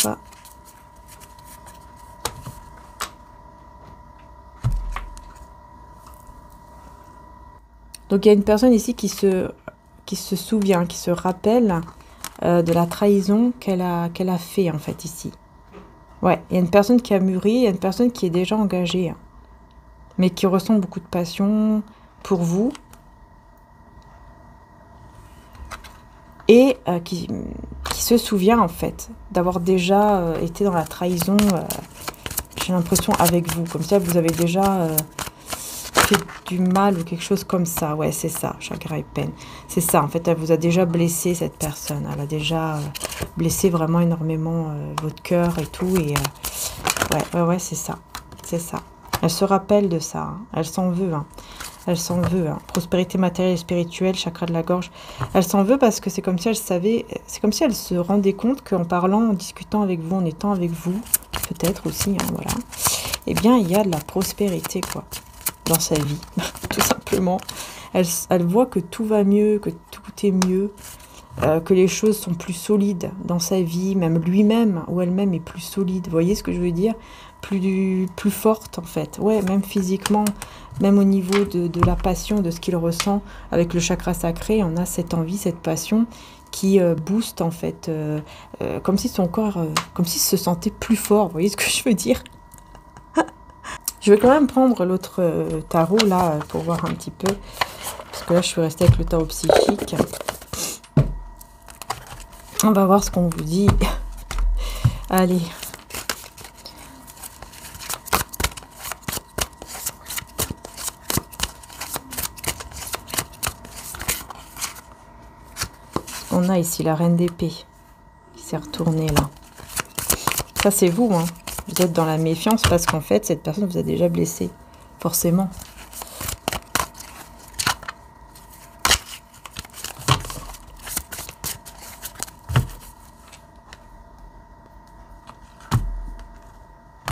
Donc il y a une personne ici qui se souvient, qui se rappelle de la trahison qu'elle a fait en fait ici. Ouais, il y a une personne qui a mûri, il y a une personne qui est déjà engagée, mais qui ressent beaucoup de passion pour vous. Et qui se souvient en fait d'avoir déjà été dans la trahison, j'ai l'impression avec vous. Comme ça, vous avez déjà fait du mal ou quelque chose comme ça. Ouais, c'est ça, chagrin et peine. C'est ça, en fait, elle vous a déjà blessé, cette personne. Elle a déjà blessé vraiment énormément votre cœur et tout. Et ouais, c'est ça. C'est ça. Elle se rappelle de ça. Elle s'en veut. Elle s'en veut. Prospérité matérielle et spirituelle, chakra de la gorge. Elle s'en veut parce que c'est comme si elle savait, c'est comme si elle se rendait compte qu'en parlant, en discutant avec vous, en étant avec vous, peut-être aussi, voilà, eh bien, il y a de la prospérité, quoi. dans sa vie, tout simplement. Elle voit que tout va mieux, que tout est mieux, que les choses sont plus solides dans sa vie, même lui-même ou elle-même est plus solide. Vous voyez ce que je veux dire? Plus forte en fait. Ouais, même physiquement, même au niveau de la passion, de ce qu'il ressent avec le chakra sacré, on a cette envie, cette passion qui booste en fait, comme si son corps, comme s'il se sentait plus fort. Vous voyez ce que je veux dire? Je vais quand même prendre l'autre tarot là pour voir un petit peu, parce que là je suis restée avec le tarot psychique. On va voir ce qu'on vous dit. Allez. On a ici la reine d'épée qui s'est retournée là. Ça c'est vous, hein. Vous êtes dans la méfiance parce qu'en fait cette personne vous a déjà blessé, forcément.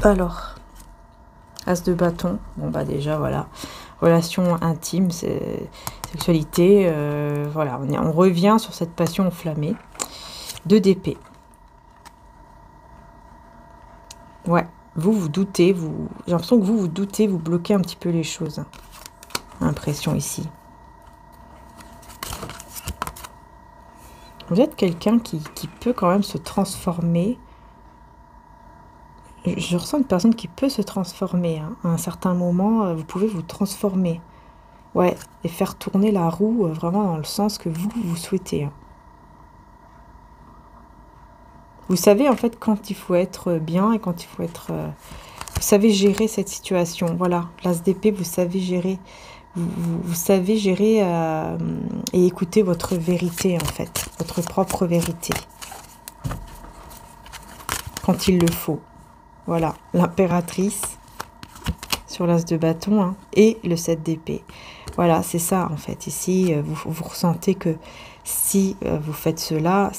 Alors, as de bâton, bon bah déjà voilà, relation intime, c'est sexualité, voilà, on revient sur cette passion enflammée. 2 d'épée. Ouais, vous doutez, j'ai l'impression que vous doutez, vous bloquez un petit peu les choses. Impression ici. Vous êtes quelqu'un qui peut quand même se transformer. Je ressens une personne qui peut se transformer. Hein. À un certain moment, vous pouvez vous transformer. Ouais, et faire tourner la roue vraiment dans le sens que vous souhaitez. Hein. Vous savez en fait quand il faut être bien et quand il faut être... vous savez gérer cette situation. Voilà, l'as d'épée, vous savez gérer. Vous savez gérer et écouter votre vérité en fait. Votre propre vérité. Quand il le faut. Voilà, l'impératrice sur l'as de bâton hein, et le 7 d'épée. Voilà, c'est ça en fait. Ici, vous ressentez que si vous faites cela,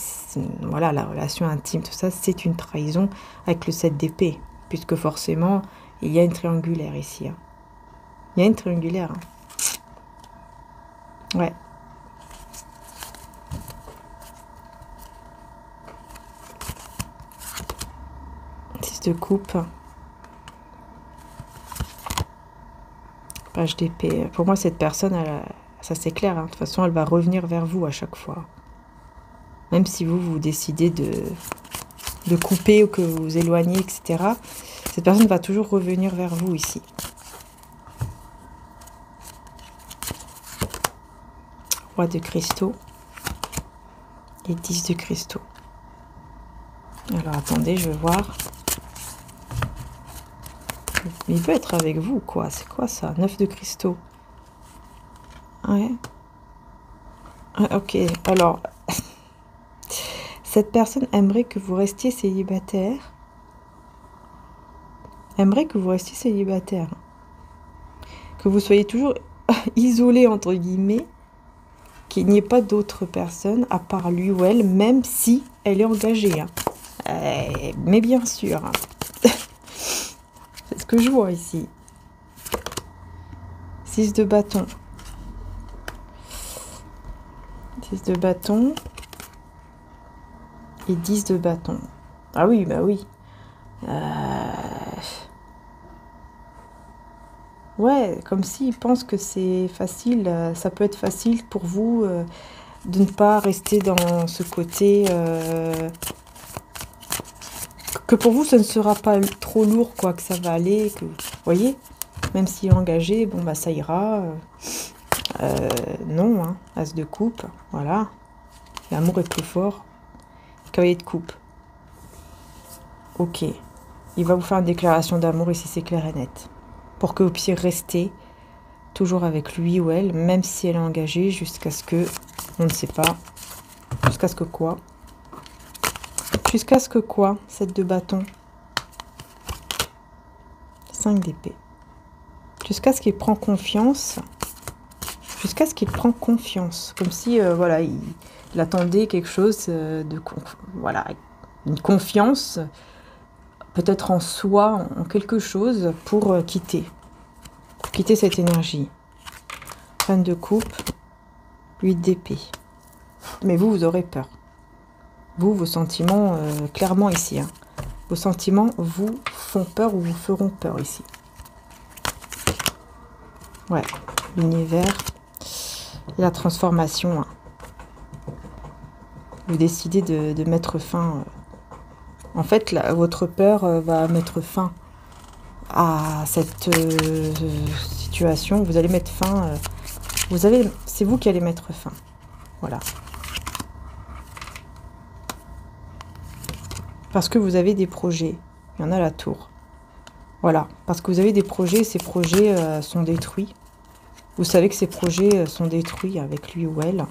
voilà, la relation intime, tout ça, c'est une trahison avec le 7 d'épée. Puisque forcément, il y a une triangulaire ici. Hein. Il y a une triangulaire. Hein. Ouais. De coupe, page d'épée. Pour moi, cette personne, ça c'est clair. Hein. De toute façon, elle va revenir vers vous à chaque fois. Même si vous décidez de couper ou que vous vous éloignez, etc. Cette personne va toujours revenir vers vous ici. Roi de cristaux et 10 de cristaux. Alors, attendez, je vais voir. Il peut être avec vous, quoi. C'est quoi ça? 9 de cristaux. Ouais. Ok. Alors, cette personne aimerait que vous restiez célibataire. Aimerait que vous restiez célibataire. Que vous soyez toujours isolé, entre guillemets. Qu'il n'y ait pas d'autres personnes à part lui ou elle, même si elle est engagée. Hein. Mais bien sûr. Hein. C'est ce que je vois ici. 6 de bâton. 6 de bâton. Et 10 de bâton. Ah oui, bah oui. Ouais, comme s'il pense que c'est facile. Ça peut être facile pour vous de ne pas rester dans ce côté... que pour vous, ce ne sera pas trop lourd, quoi, que ça va aller, que vous voyez, même s'il est engagé, bon, bah, ça ira. Non, hein, as de coupe, voilà. L'amour est plus fort. Cavalier de coupe. Ok. Il va vous faire une déclaration d'amour ici, c'est clair et net. Pour que vous puissiez rester toujours avec lui ou elle, même si elle est engagée, jusqu'à ce que, on ne sait pas, jusqu'à ce que quoi? Jusqu'à ce que quoi? 7 de bâton. 5 d'épée. Jusqu'à ce qu'il prend confiance. Jusqu'à ce qu'il prend confiance. Comme si, voilà, il attendait quelque chose voilà, une confiance, peut-être en soi, en quelque chose, pour quitter. pour quitter cette énergie. Reine de coupe, 8 d'épée. Mais vous, vous aurez peur. Vous, vos sentiments, clairement ici, hein. Vos sentiments vous font peur ou vous feront peur ici. Ouais, l'univers et la transformation. Hein. Vous décidez de mettre fin. En fait, là, votre peur va mettre fin à cette situation. Vous allez mettre fin. C'est vous qui allez mettre fin. Voilà. Parce que vous avez des projets. Il y en a la tour. Voilà. Parce que vous avez des projets. Ces projets sont détruits. Vous savez que ces projets sont détruits avec lui ou elle.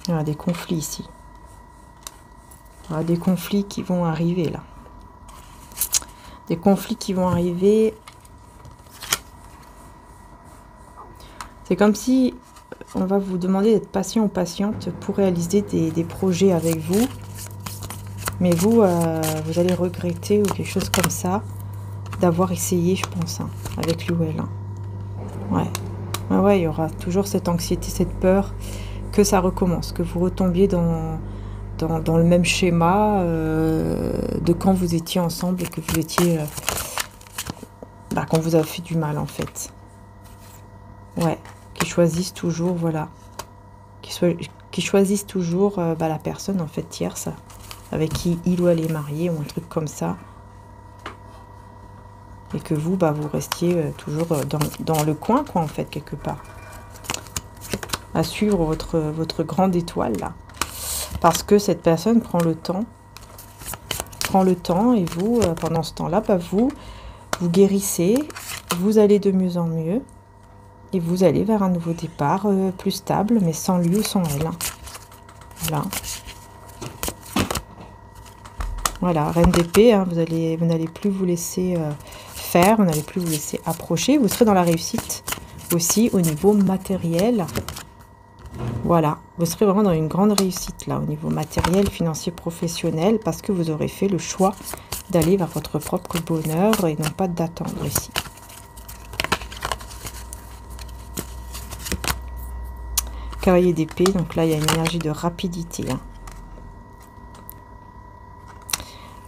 Il y a des conflits ici. Il y a des conflits qui vont arriver là. Des conflits qui vont arriver. C'est comme si on va vous demander d'être patient ou patiente pour réaliser des projets avec vous. Mais vous, vous allez regretter ou quelque chose comme ça d'avoir essayé, je pense, hein, avec lui ou elle. Hein. Ouais. Ouais, il y aura toujours cette anxiété, cette peur que ça recommence, que vous retombiez dans le même schéma de quand vous étiez ensemble et que vous étiez... qu'on vous a fait du mal, en fait. Ouais. Qui choisissent toujours, voilà, qui choisissent toujours la personne en fait tierce avec qui il ou elle est marié ou un truc comme ça, et que vous, vous restiez toujours dans le coin, quoi, en fait, quelque part, à suivre votre grande étoile là, parce que cette personne prend le temps, et vous, pendant ce temps-là, vous guérissez, vous allez de mieux en mieux. Et vous allez vers un nouveau départ plus stable, mais sans lui ou sans elle. Voilà. Voilà, reine d'épée, hein, vous n'allez plus vous laisser faire, vous n'allez plus vous laisser approcher. Vous serez dans la réussite aussi au niveau matériel. Voilà, vous serez vraiment dans une grande réussite là, au niveau matériel, financier, professionnel, parce que vous aurez fait le choix d'aller vers votre propre bonheur et non pas d'attendre ici. Cavalier d'épée, donc là il y a une énergie de rapidité. Hein.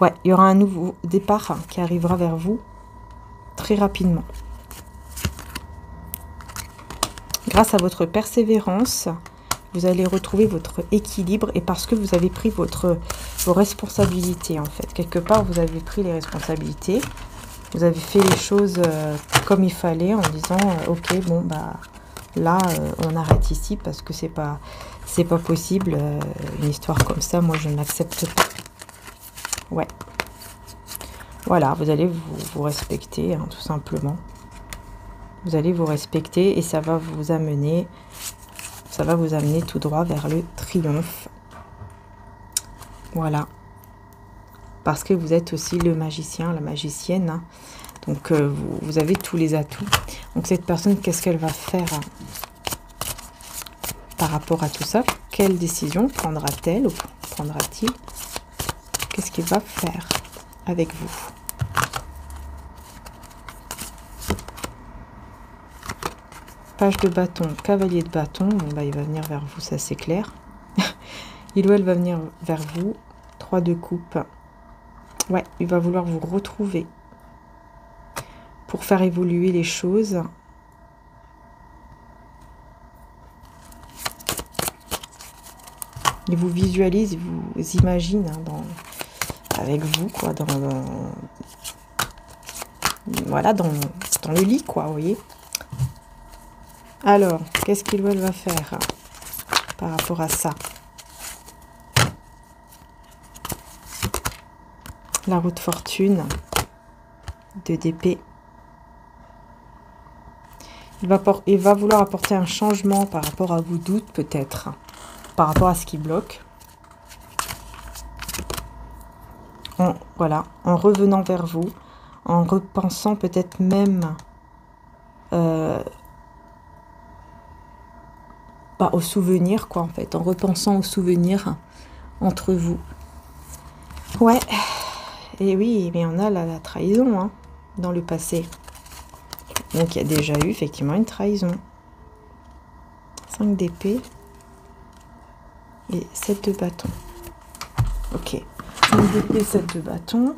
Ouais, il y aura un nouveau départ qui arrivera vers vous très rapidement. Grâce à votre persévérance, vous allez retrouver votre équilibre et parce que vous avez pris vos responsabilités en fait. Quelque part, vous avez pris les responsabilités, vous avez fait les choses comme il fallait en disant ok, bon là, on arrête ici parce que c'est pas possible. Une histoire comme ça, moi, je ne l'accepte pas. Ouais. Voilà, vous allez vous respecter, hein, tout simplement. Vous allez vous respecter et ça va vous amener tout droit vers le triomphe. Voilà. Parce que vous êtes aussi le magicien, la magicienne, hein. Donc, vous avez tous les atouts. Donc, cette personne, qu'est-ce qu'elle va faire par rapport à tout ça? Quelle décision prendra-t-elle ou prendra-t-il? Qu'est-ce qu'il va faire avec vous? Page de bâton, cavalier de bâton. Bon, il va venir vers vous, ça c'est clair. Il ou elle va venir vers vous. 3 de coupe. Ouais, il va vouloir vous retrouver. Pour faire évoluer les choses. Il vous visualise, il vous imagine hein, avec vous, quoi, voilà, dans le lit, quoi, vous voyez. Alors, qu'est-ce qu'il ou elle va faire par rapport à ça? La roue de fortune, 2 d'épée. Il va vouloir apporter un changement par rapport à vos doutes, peut-être, par rapport à ce qui bloque. Voilà, en revenant vers vous, en repensant peut-être même aux souvenirs, quoi, en fait, en repensant aux souvenirs entre vous. Ouais, et oui, mais on a la trahison, hein, dans le passé. Donc, il y a déjà eu, effectivement, une trahison. 5 d'épée et 7 de bâton. Ok, 5 d'épée, 7 de bâton.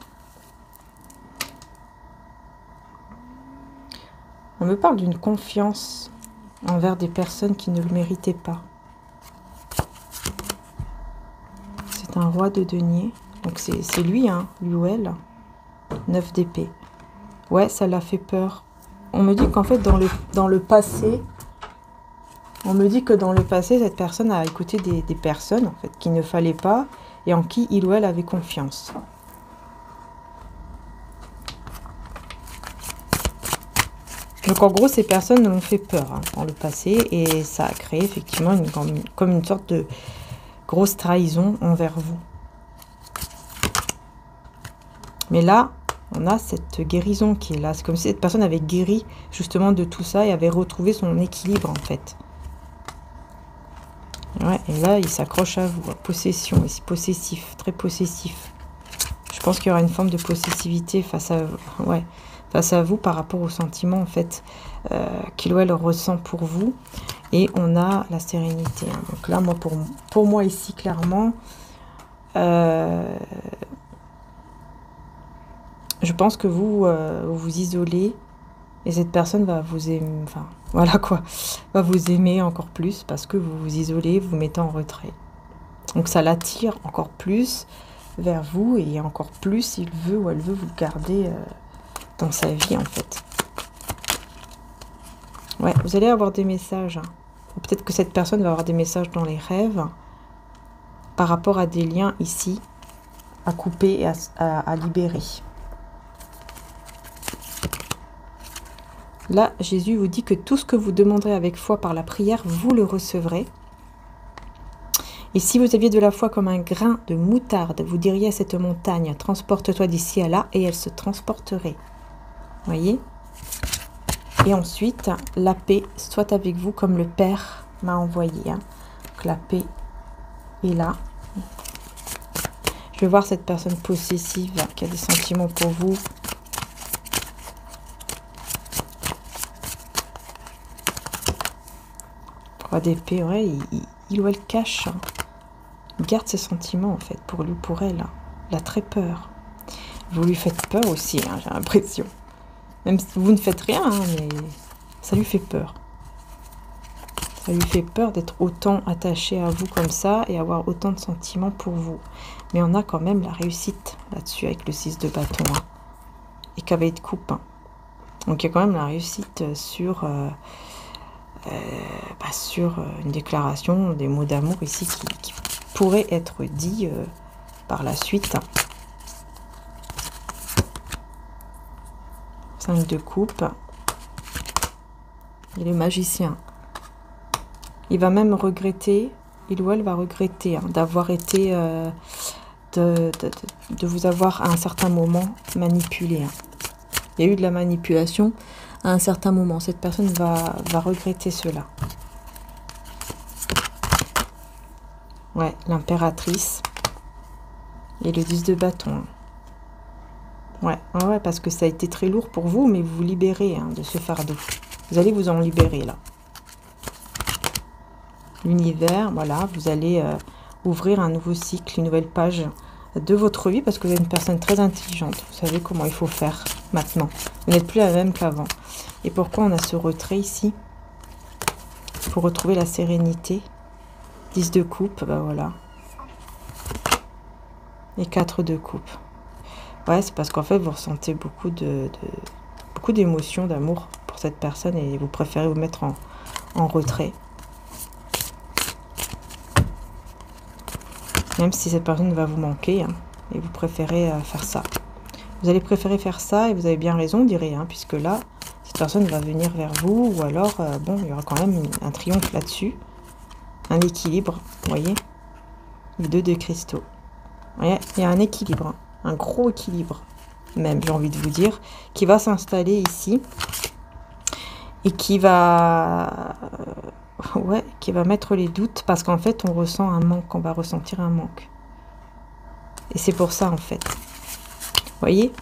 On me parle d'une confiance envers des personnes qui ne le méritaient pas. C'est un roi de denier. Donc c'est lui, hein, lui ou elle. 9 d'épée. Ouais, ça l'a fait peur. On me dit qu'en fait, dans le passé, cette personne a écouté des personnes, en fait, qu'il ne fallait pas et en qui il ou elle avait confiance. Donc en gros, ces personnes l'ont fait peur, hein, dans le passé et ça a créé effectivement comme une sorte de grosse trahison envers vous. Mais là, on a cette guérison qui est là. C'est comme si cette personne avait guéri justement de tout ça et avait retrouvé son équilibre en fait. Ouais, et là, il s'accroche à vous. Possession, ici, possessif, très possessif. Je pense qu'il y aura une forme de possessivité face à vous par rapport aux sentiments en fait qu'il ou elle ressent pour vous. Et on a la sérénité. Hein. Donc là, moi, pour moi ici, clairement, je pense que vous vous isolez et cette personne va vous aimer, enfin, voilà quoi, va vous aimer encore plus parce que vous vous isolez, vous mettez en retrait. Donc ça l'attire encore plus vers vous et encore plus il veut ou elle veut vous garder dans sa vie en fait. Ouais, vous allez avoir des messages. Hein. Peut-être que cette personne va avoir des messages dans les rêves par rapport à des liens ici à couper et à libérer. Là, Jésus vous dit que tout ce que vous demanderez avec foi par la prière, vous le recevrez. Et si vous aviez de la foi comme un grain de moutarde, vous diriez à cette montagne, transporte-toi d'ici à là, et elle se transporterait. Voyez? Et ensuite, la paix soit avec vous comme le Père m'a envoyé. Hein. Donc la paix est là. Je vais voir cette personne possessive qui a des sentiments pour vous. D'épée, ouais, il ou elle cache, hein. Il garde ses sentiments en fait pour lui, pour elle. Hein. Il a très peur. Vous lui faites peur aussi, hein, j'ai l'impression. Même si vous ne faites rien, hein, mais ça lui fait peur. Ça lui fait peur d'être autant attaché à vous comme ça et avoir autant de sentiments pour vous. Mais on a quand même la réussite là-dessus avec le 6 de bâton hein, et cavalier de coupe. Hein. Donc il y a quand même la réussite sur une déclaration, des mots d'amour ici qui pourraient être dits par la suite. 5 de coupe. Et le magicien. Il va même regretter, il ou elle va regretter hein, d'avoir été, de vous avoir à un certain moment manipulé. Hein. Il y a eu de la manipulation à un certain moment. Cette personne va regretter cela. Ouais, l'impératrice. Et le 10 de bâton. Ouais, parce que ça a été très lourd pour vous, mais vous vous libérez hein, de ce fardeau. Vous allez vous en libérer, là. L'univers, voilà, vous allez ouvrir un nouveau cycle, une nouvelle page de votre vie, parce que vous êtes une personne très intelligente. Vous savez comment il faut faire maintenant. Vous n'êtes plus la même qu'avant. Et pourquoi on a ce retrait ici? Pour retrouver la sérénité. 10 de coupe, ben voilà. Et 4 de coupe. Ouais, c'est parce qu'en fait, vous ressentez beaucoup d'émotions, d'amour pour cette personne et vous préférez vous mettre en retrait. Même si cette personne va vous manquer, hein, et vous préférez faire ça. Vous allez préférer faire ça et vous avez bien raison, on dirait, hein, puisque là, cette personne va venir vers vous ou alors, bon, il y aura quand même un triomphe là-dessus. Un équilibre, vous voyez. Les 2 de cristaux. Ouais, il y a un équilibre, hein, un gros équilibre, même, j'ai envie de vous dire, qui va s'installer ici et qui va ouais, qui va mettre les doutes parce qu'en fait, on ressent un manque, on va ressentir un manque. Et c'est pour ça, en fait. Vous voyez,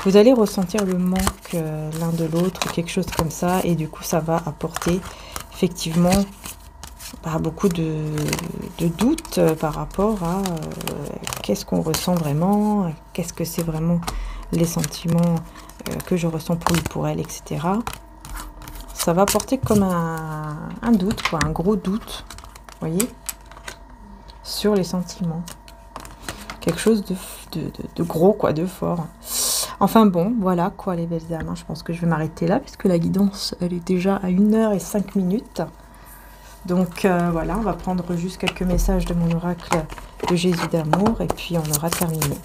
vous allez ressentir le manque l'un de l'autre, quelque chose comme ça, et du coup, ça va apporter effectivement beaucoup de doutes par rapport à qu'est-ce qu'on ressent vraiment, qu'est-ce que c'est vraiment les sentiments que je ressens pour lui, pour elle, etc. Ça va porter comme un doute, quoi, un gros doute, vous voyez, sur les sentiments. Quelque chose de gros, quoi, de fort. Enfin bon, voilà, quoi, les belles âmes. Je pense que je vais m'arrêter là, puisque la guidance, elle est déjà à 1h05. Donc voilà, on va prendre juste quelques messages de mon oracle de Jésus d'amour, et puis on aura terminé.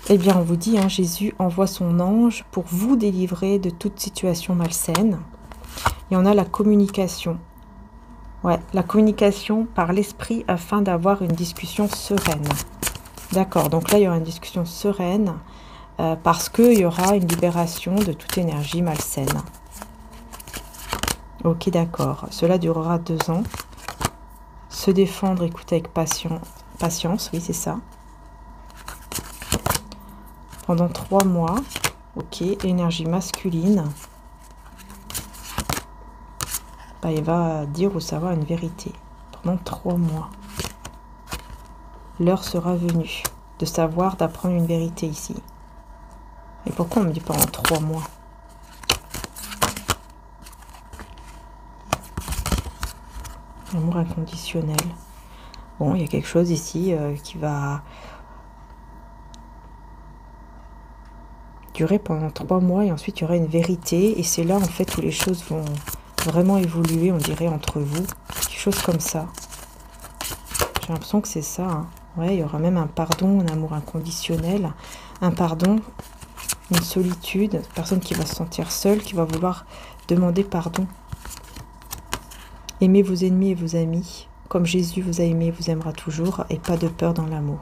Eh bien, on vous dit, hein, Jésus envoie son ange pour vous délivrer de toute situation malsaine. Et on a la communication. Ouais, la communication par l'esprit afin d'avoir une discussion sereine. D'accord, donc là, il y aura une discussion sereine parce qu'il y aura une libération de toute énergie malsaine. Ok, d'accord. Cela durera 2 ans. Se défendre, écouter avec patience, oui, c'est ça. Pendant 3 mois. Ok, énergie masculine. Il va dire ou savoir une vérité. Pendant 3 mois. L'heure sera venue de savoir, d'apprendre une vérité ici. Et pourquoi on me dit pendant 3 mois? L'amour inconditionnel. Bon, il y a quelque chose ici qui va durer pendant 3 mois et ensuite il y aura une vérité. Et c'est là en fait où les choses vont vraiment évoluer, on dirait, entre vous. Quelque chose comme ça. J'ai l'impression que c'est ça. Hein. Ouais, il y aura même un pardon, un amour inconditionnel. Un pardon, une solitude. Une personne qui va se sentir seule, qui va vouloir demander pardon. Aimez vos ennemis et vos amis, comme Jésus vous a aimé, vous aimera toujours, et pas de peur dans l'amour.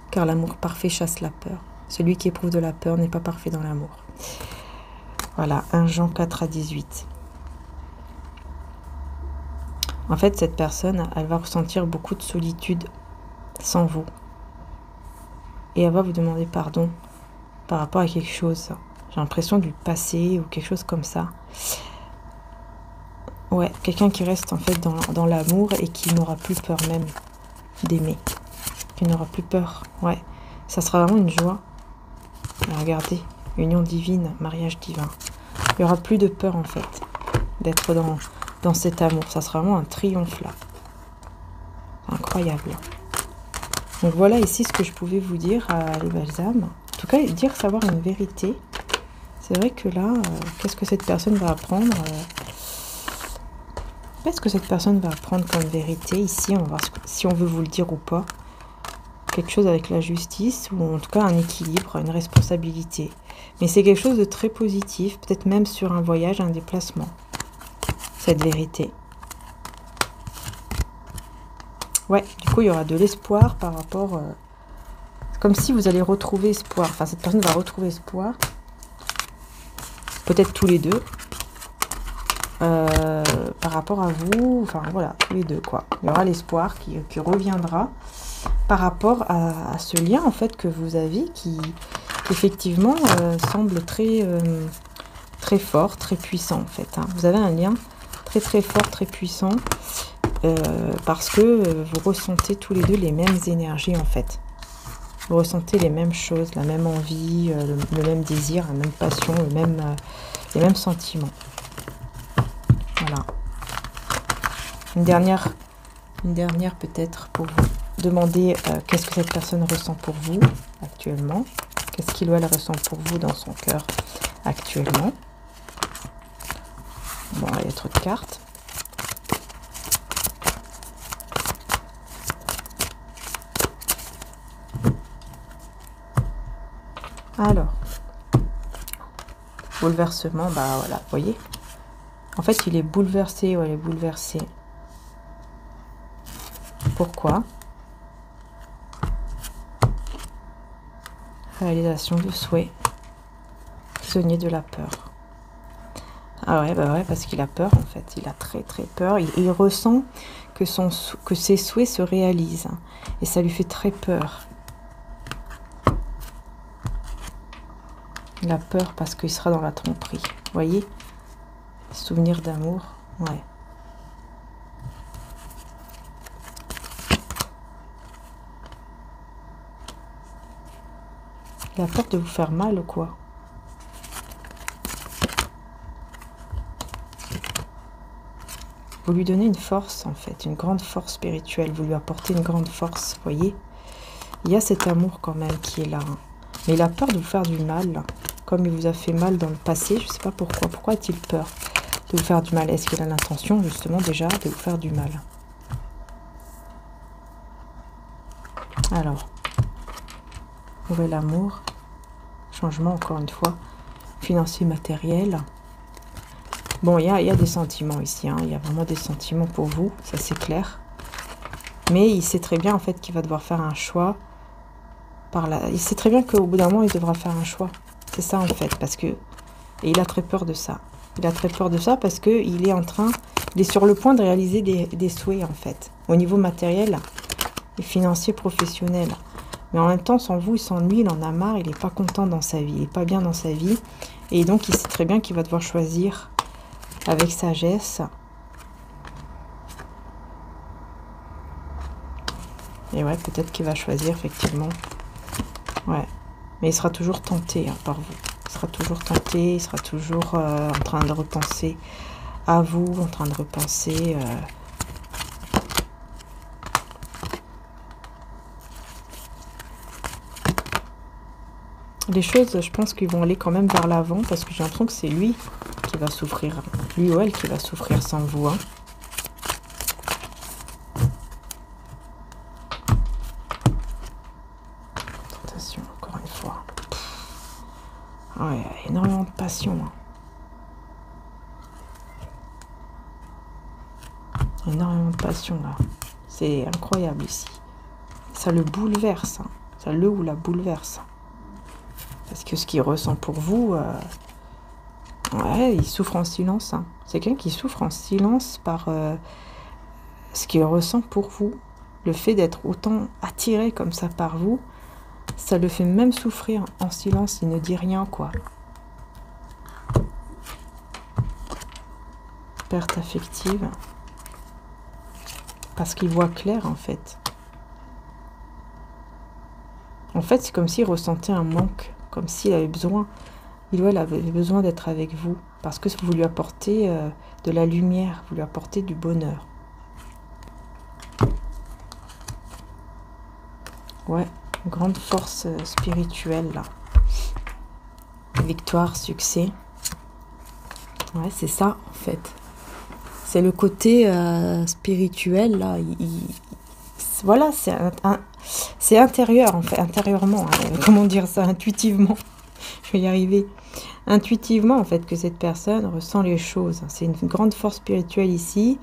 Car l'amour parfait chasse la peur. Celui qui éprouve de la peur n'est pas parfait dans l'amour. Voilà, 1 Jean 4 à 18. En fait, cette personne, elle va ressentir beaucoup de solitude sans vous. Et elle va vous demander pardon par rapport à quelque chose. J'ai l'impression du passé ou quelque chose comme ça. Ouais, quelqu'un qui reste en fait dans l'amour et qui n'aura plus peur même d'aimer. Qui n'aura plus peur, ouais. Ça sera vraiment une joie. Regardez, union divine, mariage divin. Il n'y aura plus de peur en fait d'être dans cet amour. Ça sera vraiment un triomphe là. Incroyable. Donc voilà ici ce que je pouvais vous dire à les belles âmes. En tout cas, dire savoir une vérité. C'est vrai que là, qu'est-ce que cette personne va apprendre Qu'est-ce que cette personne va apprendre comme vérité ici? On va voir si on veut vous le dire ou pas. Quelque chose avec la justice, ou en tout cas un équilibre, une responsabilité. Mais c'est quelque chose de très positif, peut-être même sur un voyage, un déplacement. Cette vérité. Ouais, du coup il y aura de l'espoir par rapport... comme si vous allez retrouver espoir. Enfin, cette personne va retrouver espoir. Peut-être tous les deux. Par rapport à vous, enfin voilà, tous les deux quoi. Il y aura l'espoir qui reviendra par rapport à ce lien en fait que vous avez qui effectivement semble très fort, très puissant en fait. Hein. Vous avez un lien très fort, très puissant parce que vous ressentez tous les deux les mêmes énergies en fait. Vous ressentez les mêmes choses, la même envie, le même désir, la même passion, les mêmes sentiments. Voilà. Une dernière peut-être pour vous demander qu'est-ce que cette personne ressent pour vous actuellement. Qu'est-ce qu'il ou elle ressent pour vous dans son cœur actuellement. Bon, il y a trop de cartes. Alors, bouleversement, bah voilà, vous voyez. En fait, il est bouleversé, ouais, il est bouleversé. Pourquoi? Réalisation de souhait. Prisonnier de la peur. Ah ouais, bah ouais, parce qu'il a peur en fait. Il a très très peur. Il ressent que, que ses souhaits se réalisent. Et ça lui fait très peur. Il a peur parce qu'il sera dans la tromperie. Vous voyez? Souvenir d'amour. Ouais. Il a peur de vous faire mal ou quoi? Vous lui donnez une force en fait, une grande force spirituelle. Vous lui apportez une grande force, vous voyez? Il y a cet amour quand même qui est là. Mais il a peur de vous faire du mal. Comme il vous a fait mal dans le passé, je ne sais pas pourquoi. Pourquoi a-t-il peur de vous faire du mal? Est-ce qu'il a l'intention justement déjà de vous faire du mal? Alors, nouvel amour, changement encore une fois, financier, matériel. Bon, il y a des sentiments ici, hein. Il y a vraiment des sentiments pour vous, ça c'est clair. Mais il sait très bien en fait qu'il va devoir faire un choix. Il sait très bien qu'au bout d'un moment, il devra faire un choix. C'est ça en fait, parce que... Et il a très peur de ça. Il a très peur de ça parce qu'il est il est sur le point de réaliser des souhaits en fait. Au niveau matériel et financier, professionnel. Mais en même temps, sans vous, il s'ennuie, il en a marre, il n'est pas content dans sa vie, il n'est pas bien dans sa vie. Et donc, il sait très bien qu'il va devoir choisir avec sagesse. Et ouais, peut-être qu'il va choisir, effectivement. Ouais. Mais il sera toujours tenté hein, par vous. Il sera toujours tenté, il sera toujours en train de repenser à vous, en train de repenser... Les choses, je pense qu'ils vont aller quand même vers l'avant parce que j'ai l'impression que c'est lui qui va souffrir. Lui ou elle qui va souffrir sans vous. Hein. Tentation, encore une fois. Ouais, énormément de passion. Hein. Énormément de passion là. C'est incroyable ici. Ça le bouleverse. Hein. Ça le ou la bouleverse. Parce que ce qu'il ressent pour vous, ouais, il souffre en silence. Hein. C'est quelqu'un qui souffre en silence par ce qu'il ressent pour vous. Le fait d'être autant attiré comme ça par vous, ça le fait même souffrir en silence. Il ne dit rien, quoi. Perte affective. Parce qu'il voit clair, en fait. En fait, c'est comme s'il ressentait un manque. Comme s'il avait besoin, il ou elle avait besoin d'être avec vous, parce que vous lui apportez de la lumière, vous lui apportez du bonheur. Ouais, une grande force spirituelle, là. Victoire, succès. Ouais, c'est ça, en fait. C'est le côté spirituel, là. Voilà, c'est intérieur, en fait, intérieurement. Hein, comment dire ça, intuitivement. Je vais y arriver. Intuitivement, en fait, que cette personne ressent les choses. C'est une grande force spirituelle ici.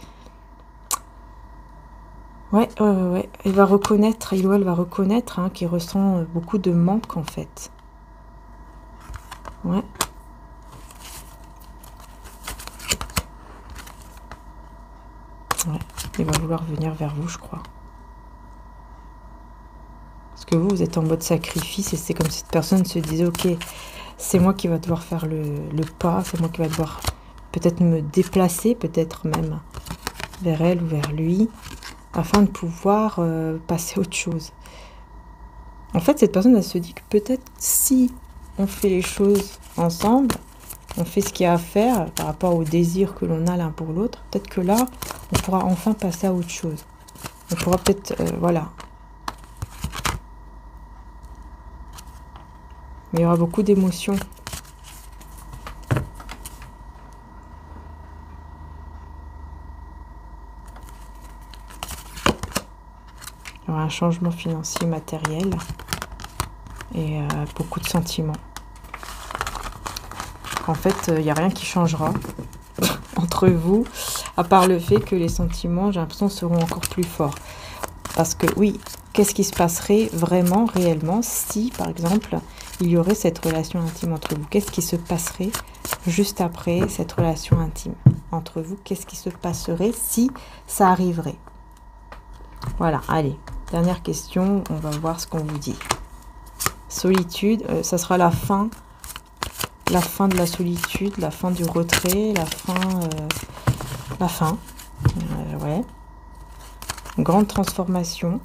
Ouais. Elle va reconnaître, il ou elle va reconnaître hein, qu'il ressent beaucoup de manque, en fait. Ouais. Ouais. Il va vouloir venir vers vous, je crois. Que vous êtes en mode sacrifice et c'est comme si cette personne se disait ok, c'est moi qui va devoir faire le pas, c'est moi qui va devoir peut-être me déplacer, peut-être même vers elle ou vers lui, afin de pouvoir passer à autre chose. En fait, cette personne, elle se dit que peut-être si on fait les choses ensemble, on fait ce qu'il y a à faire par rapport au désir que l'on a l'un pour l'autre, peut-être que là, on pourra enfin passer à autre chose. On pourra peut-être, voilà. Mais il y aura beaucoup d'émotions. Il y aura un changement financier, matériel. Et beaucoup de sentiments. En fait, il n'y a rien qui changera entre vous, à part le fait que les sentiments, j'ai l'impression, seront encore plus forts. Parce que oui, qu'est-ce qui se passerait vraiment, réellement, si, par exemple, il y aurait cette relation intime entre vous? Qu'est-ce qui se passerait juste après cette relation intime entre vous? Qu'est-ce qui se passerait si ça arriverait? Voilà, allez, dernière question, on va voir ce qu'on vous dit. Solitude, ça sera la fin de la solitude, la fin du retrait, la fin, ouais. Grande transformation,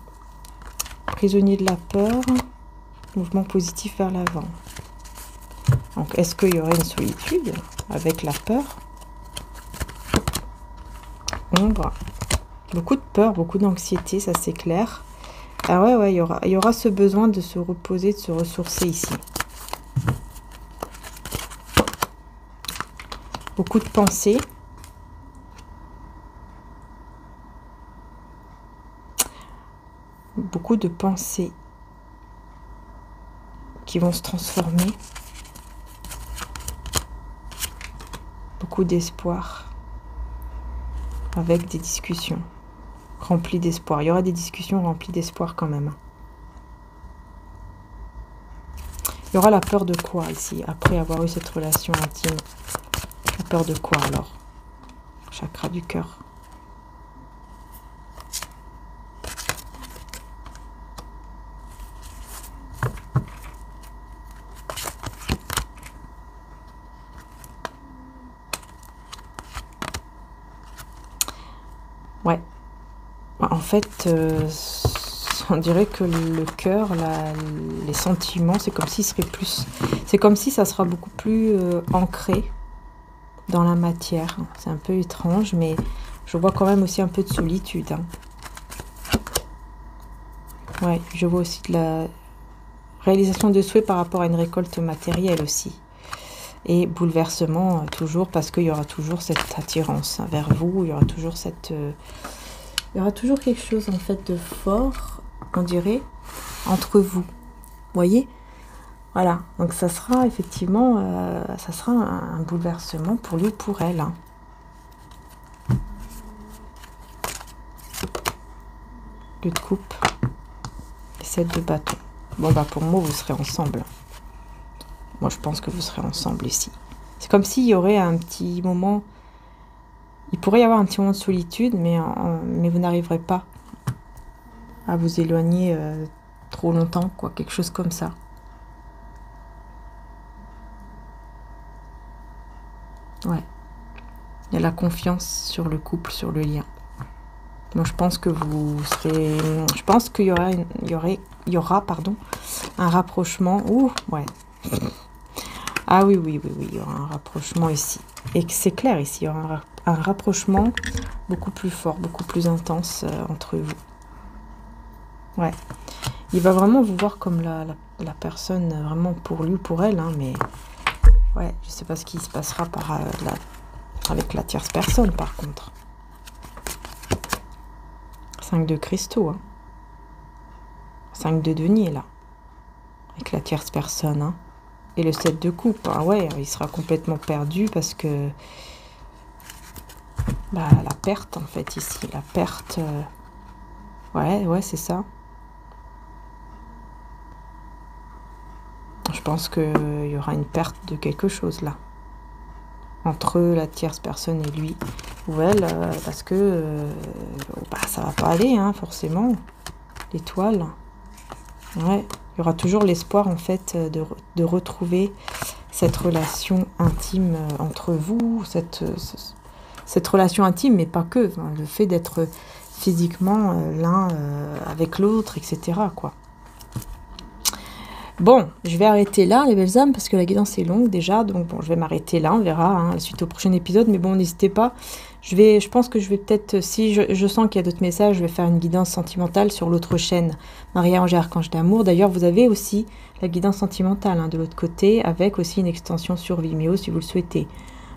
prisonnier de la peur, mouvement positif vers l'avant. Donc, est-ce qu'il y aurait une solitude avec la peur? Ombre, beaucoup de peur, beaucoup d'anxiété, ça c'est clair. Ah ouais, il y aura ce besoin de se reposer, de se ressourcer ici. Beaucoup de pensées. Beaucoup de pensées qui vont se transformer. Beaucoup d'espoir. Avec des discussions remplies d'espoir. Il y aura des discussions remplies d'espoir quand même. Il y aura la peur de quoi ici, après avoir eu cette relation intime? La peur de quoi alors? Chakra du cœur. Ouais. En fait, on dirait que le cœur, les sentiments, c'est comme s'il serait plus... C'est comme si ça sera beaucoup plus ancré dans la matière. C'est un peu étrange, mais je vois quand même aussi un peu de solitude. Hein. Ouais, je vois aussi de la réalisation de souhaits par rapport à une récolte matérielle aussi. Et bouleversement, toujours, parce qu'il y aura toujours cette attirance vers vous, il y aura toujours cette... il y aura toujours quelque chose, en fait, de fort, on dirait, entre vous. Vous voyez? Voilà. Donc, ça sera, effectivement, ça sera un bouleversement pour lui ou pour elle. Hein. Le de coupe. Et 7 de bâton. Bon, bah, pour moi, vous serez ensemble. Moi, je pense que vous serez ensemble ici. C'est comme s'il y aurait un petit moment... Il pourrait y avoir un petit moment de solitude, mais vous n'arriverez pas à vous éloigner trop longtemps, quoi. Quelque chose comme ça. Ouais. Il y a la confiance sur le couple, sur le lien. Moi, je pense que vous serez... Je pense qu'il y aura, pardon, un rapprochement. Ouh, ouais. Ah oui, il y aura un rapprochement ici. Et c'est clair ici, il y aura un rapprochement beaucoup plus fort, beaucoup plus intense entre vous. Ouais. Il va vraiment vous voir comme la personne vraiment pour lui ou pour elle, hein, mais ouais, je sais pas ce qui se passera avec la tierce personne par contre. 5 de cristaux, hein. 5 de denier là, avec la tierce personne, hein. Et le 7 de coupe, hein, ouais, il sera complètement perdu parce que bah, la perte en fait ici, la perte, ouais, c'est ça. Je pense qu'il y aura une perte de quelque chose là, entre la tierce personne et lui ou elle, parce que bah, ça va pas aller, hein, forcément, l'étoile, ouais. Il y aura toujours l'espoir, en fait, de retrouver cette relation intime entre vous, cette relation intime, mais pas que, hein, le fait d'être physiquement l'un avec l'autre, etc., quoi. Bon, je vais arrêter là, les belles âmes, parce que la guidance est longue déjà, donc bon, je vais m'arrêter là, on verra, hein, suite au prochain épisode, mais bon, n'hésitez pas, je pense que je vais peut-être, si je sens qu'il y a d'autres messages, je vais faire une guidance sentimentale sur l'autre chaîne, Marie-Ange et Archange d'amour. D'ailleurs, vous avez aussi la guidance sentimentale, hein, de l'autre côté, avec aussi une extension sur Vimeo, si vous le souhaitez.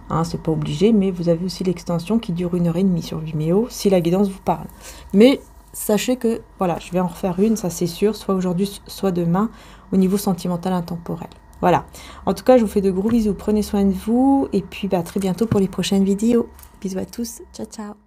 Hein, c'est pas obligé, mais vous avez aussi l'extension qui dure 1h30 sur Vimeo, si la guidance vous parle. Mais sachez que, voilà, je vais en refaire une, ça c'est sûr, soit aujourd'hui, soit demain, au niveau sentimental intemporel. Voilà. En tout cas, je vous fais de gros bisous. Prenez soin de vous. Et puis, bah, à très bientôt pour les prochaines vidéos. Bisous à tous. Ciao, ciao.